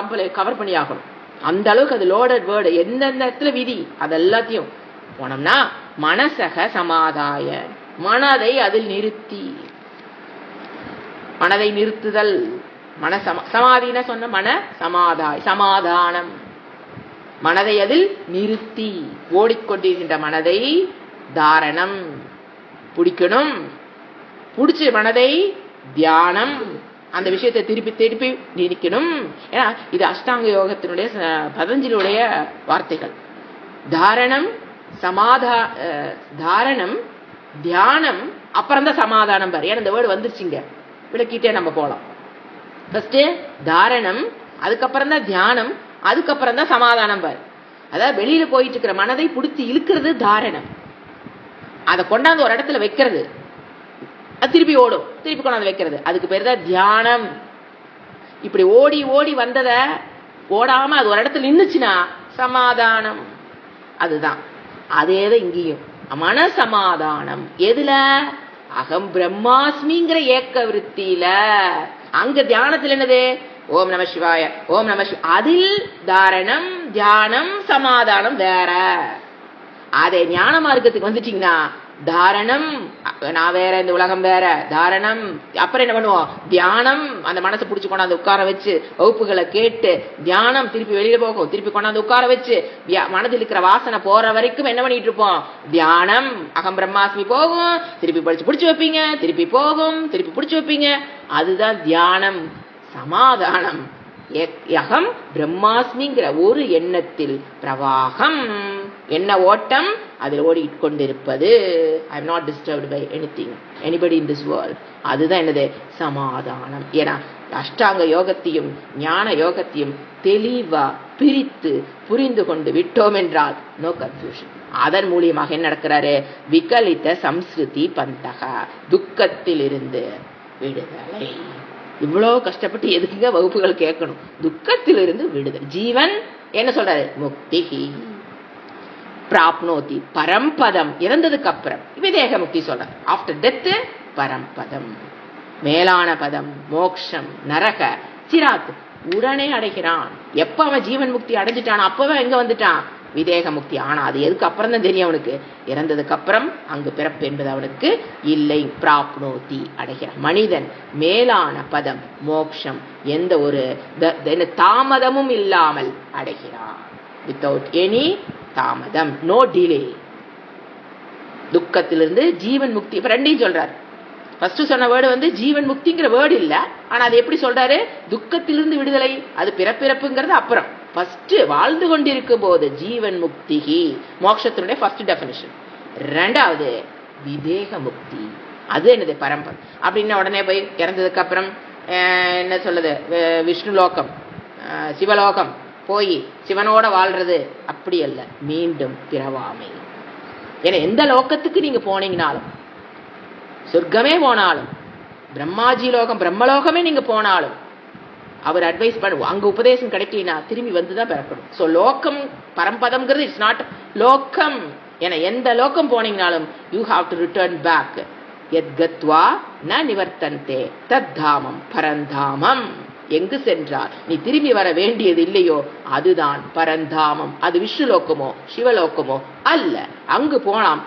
A: கவர் பண்ணி ஆகணும். அந்த அளவுக்கு அது லோடட் வேர்டு. எந்தெந்த இடத்துல விதி அது எல்லாத்தையும் போனோம்னா மனசக சமாதாய, மனதை அதில் நிறுத்தி. மனதை நிறுத்துதல், சமாதின சொன்ன மன சமாதாய, சமாதானம். மனதை அதில் நிறுத்தி ஓடிக்கொண்டிருக்கின்ற மனதை தாரணம் பிடிக்கணும். பிடிச்ச மனதை தியானம், அந்த விஷயத்தை திருப்பி திருப்பி நினைக்கணும். ஏன்னா இது அஷ்டாங்க யோகத்தினுடைய பதஞ்சலியுடைய வார்த்தைகள். தாரணம், தாரணம், தியானம், அப்புறம் தான் சமாதானம் பாரு. ஏன்னா இந்த வேர்டு வந்துருச்சுங்க, விளக்கிட்டே நம்ம போலாம். ஃபர்ஸ்ட் தாரணம், அதுக்கப்புறம் தான் தியானம், அதுக்கப்புறம் தான் சமாதானம் பாரு. அதாவது வெளியில போயிட்டு இருக்கிற மனதை பிடிச்சி இழுக்கிறது தாரணம். அதை கொண்டாந்து ஒரு இடத்துல வைக்கிறது, அது திருப்பி ஓடும், திருப்பி கொண்டாந்து வைக்கிறது, அதுக்கு பேர் தான் தியானம். இப்படி ஓடி ஓடி வந்தத ஓடாம அது ஒரு இடத்துல நின்னுச்சுன்னா சமாதானம். அதுதான் அதேதான் இங்கேயும் மன சமாதானம். எதுல? அகம் பிரம்மாஸ்மிங்கிற ஏக்க விருத்தியில. அங்க தியானத்தில் என்னது? ஓம் நம சிவாய, ஓம் நம சிவ. அதில் தாரணம், தியானம், சமாதானம் வேற. அதே ஞான மார்க்கத்துக்கு வந்துட்டீங்கன்னா தாரணம், நான் வேற, இந்த உலகம் வேற, தாரணம். அப்புறம் என்ன பண்ணுவோம்? தியானம், அந்த மனசை பிடிச்சு கொண்டாந்து உட்கார வச்சு வகுப்புகளை கேட்டு தியானம், திருப்பி வெளியில போகும், திருப்பி கொண்டாந்து உட்கார வச்சு மனதில் இருக்கிற வாசனை போற வரைக்கும் என்ன பண்ணிட்டு இருப்போம்? தியானம். அகம் பிரம்மாஸ்மி போகும், திருப்பி பிடிச்சு வைப்பீங்க, திருப்பி போகும், திருப்பி பிடிச்சு வைப்பீங்க. அதுதான் தியானம். சமாதானம் அகம் பிரம்மாஸ்மிங்கிற ஒரு எண்ணத்தில் பிரவாகம், என்ன ஓட்டம், அதில் ஓடிக்கொண்டிருப்பது. I am not disturbed by anything, anybody in this world. அதுதான் என்னது? சமாதானம். ஏன்னா அஷ்டாங்க யோகத்தையும் ஞான யோகத்தையும் தெளிவா பிரித்து புரிந்து கொண்டு விட்டோம் என்றால் நோ கன்ஃபியூஷன். அதன் மூலியமாக என்ன நடக்கிறாரு? விகலித சம்ஸ்கிருதி பந்தக, துக்கத்தில் இருந்து விடுதலை. இவ்வளவு கஷ்டப்பட்டு எதுக்குங்க வகுப்புகள் கேட்கணும்? துக்கத்திலிருந்து விடுதல். ஜீவன் என்ன சொல்றாரு? முக்தி பிராப்னோதி பரம்பதம். இறந்ததுக்கு அப்புறம் விதேக முக்தி சொல்ற. ஆஃப்டர் டெத் பரம்பதம், மேலான பதம், மோக்ஷம், நரக, சிராத் உடனே அடைகிறான். எப்ப அவன் ஜீவன் முக்தி அடைஞ்சிட்டான் அப்பவே எங்க வந்துட்டான்? விதேக முக்தி. ஆனா அது எதுக்கு அப்புறம் தான் தெரியும் அவனுக்கு. இறந்ததுக்கு அப்புறம் அங்கு பிறப்பு என்பது அவனுக்கு இல்லை. பிராப்னோதி அடைகிறான். மனிதன் மேலான பதம் மோக்ஷம் எந்த ஒரு தாமதமும் இல்லாமல் அடைகிறான். வித்தவுட் எனி தாமதம், நோ டிலே. துக்கத்திலிருந்து ஜீவன் முக்தி. இப்ப ரெண்டையும் சொல்றாரு. ஃபர்ஸ்ட் சொன்ன வேர்டு ஜீவன் முக்திங்கிற வேர்டு இல்ல. ஆனா அது எப்படி சொல்றாரு? துக்கத்திலிருந்து விடுதலை. அது பிறப்பிறப்புங்கிறது அப்புறம். ஃபர்ஸ்ட் வாழ்ந்து கொண்டிருக்கும் போது ஜீவன் முக்தி, மோட்சத்தினுடைய ஃபர்ஸ்ட் டெஃபினிஷன். ரெண்டாவது விதேக முக்தி. அது என்னது? பரம்பரை. அப்படின்னா உடனே போய் இறந்ததுக்கு அப்புறம் என்ன சொல்லுது? விஷ்ணு லோகம், சிவலோகம், போய் சிவனோட வாழ்றது அப்படி அல்ல, மீண்டும் பிறவாமை. ஏன்னா எந்த லோகத்துக்கு நீங்க போனீங்கனாலும், சொர்க்கமே போனாலும், பிரம்மாஜி லோகம் பிரம்மலோகமே நீங்க போனாலும் அவர் அட்வைஸ் பண்ணுவோம், அங்க உபதேசம் கிடைக்கலனா திரும்பி வந்துதான் பிறக்கணும். சோ லோகம் பரம்பதம்ங்கிறது இட்ஸ் நாட் லோகம். ஏன்னா எந்த லோகம் போனீங்கனாலும் you have to return back. யத்கத்வா ந நிவர்த்தந்தே தத்தாமம் பரந்தாமம். எங்கு சென்றால் நீ திரும்பி வர வேண்டியது இல்லையோ அதுதான் பரந்தாமம். அது விஷ்ணுலோகமோ சிவலோகமோ அல்ல. அங்கு போலாம்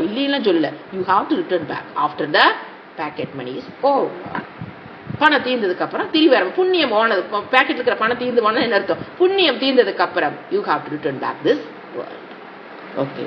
A: இல்லைன்னு சொல்ல. You have to return back after the pocket money is over. பணம் தீர்ந்ததுக்கு அப்புறம் திரும்பி வர புண்ணியம் போனது, பேக்கெட் இருக்கிற பணம் தீர்ந்து போன என்ன அர்த்தம்? புண்ணியம் தீர்ந்ததுக்கு அப்புறம் you have to return back this world. Okay.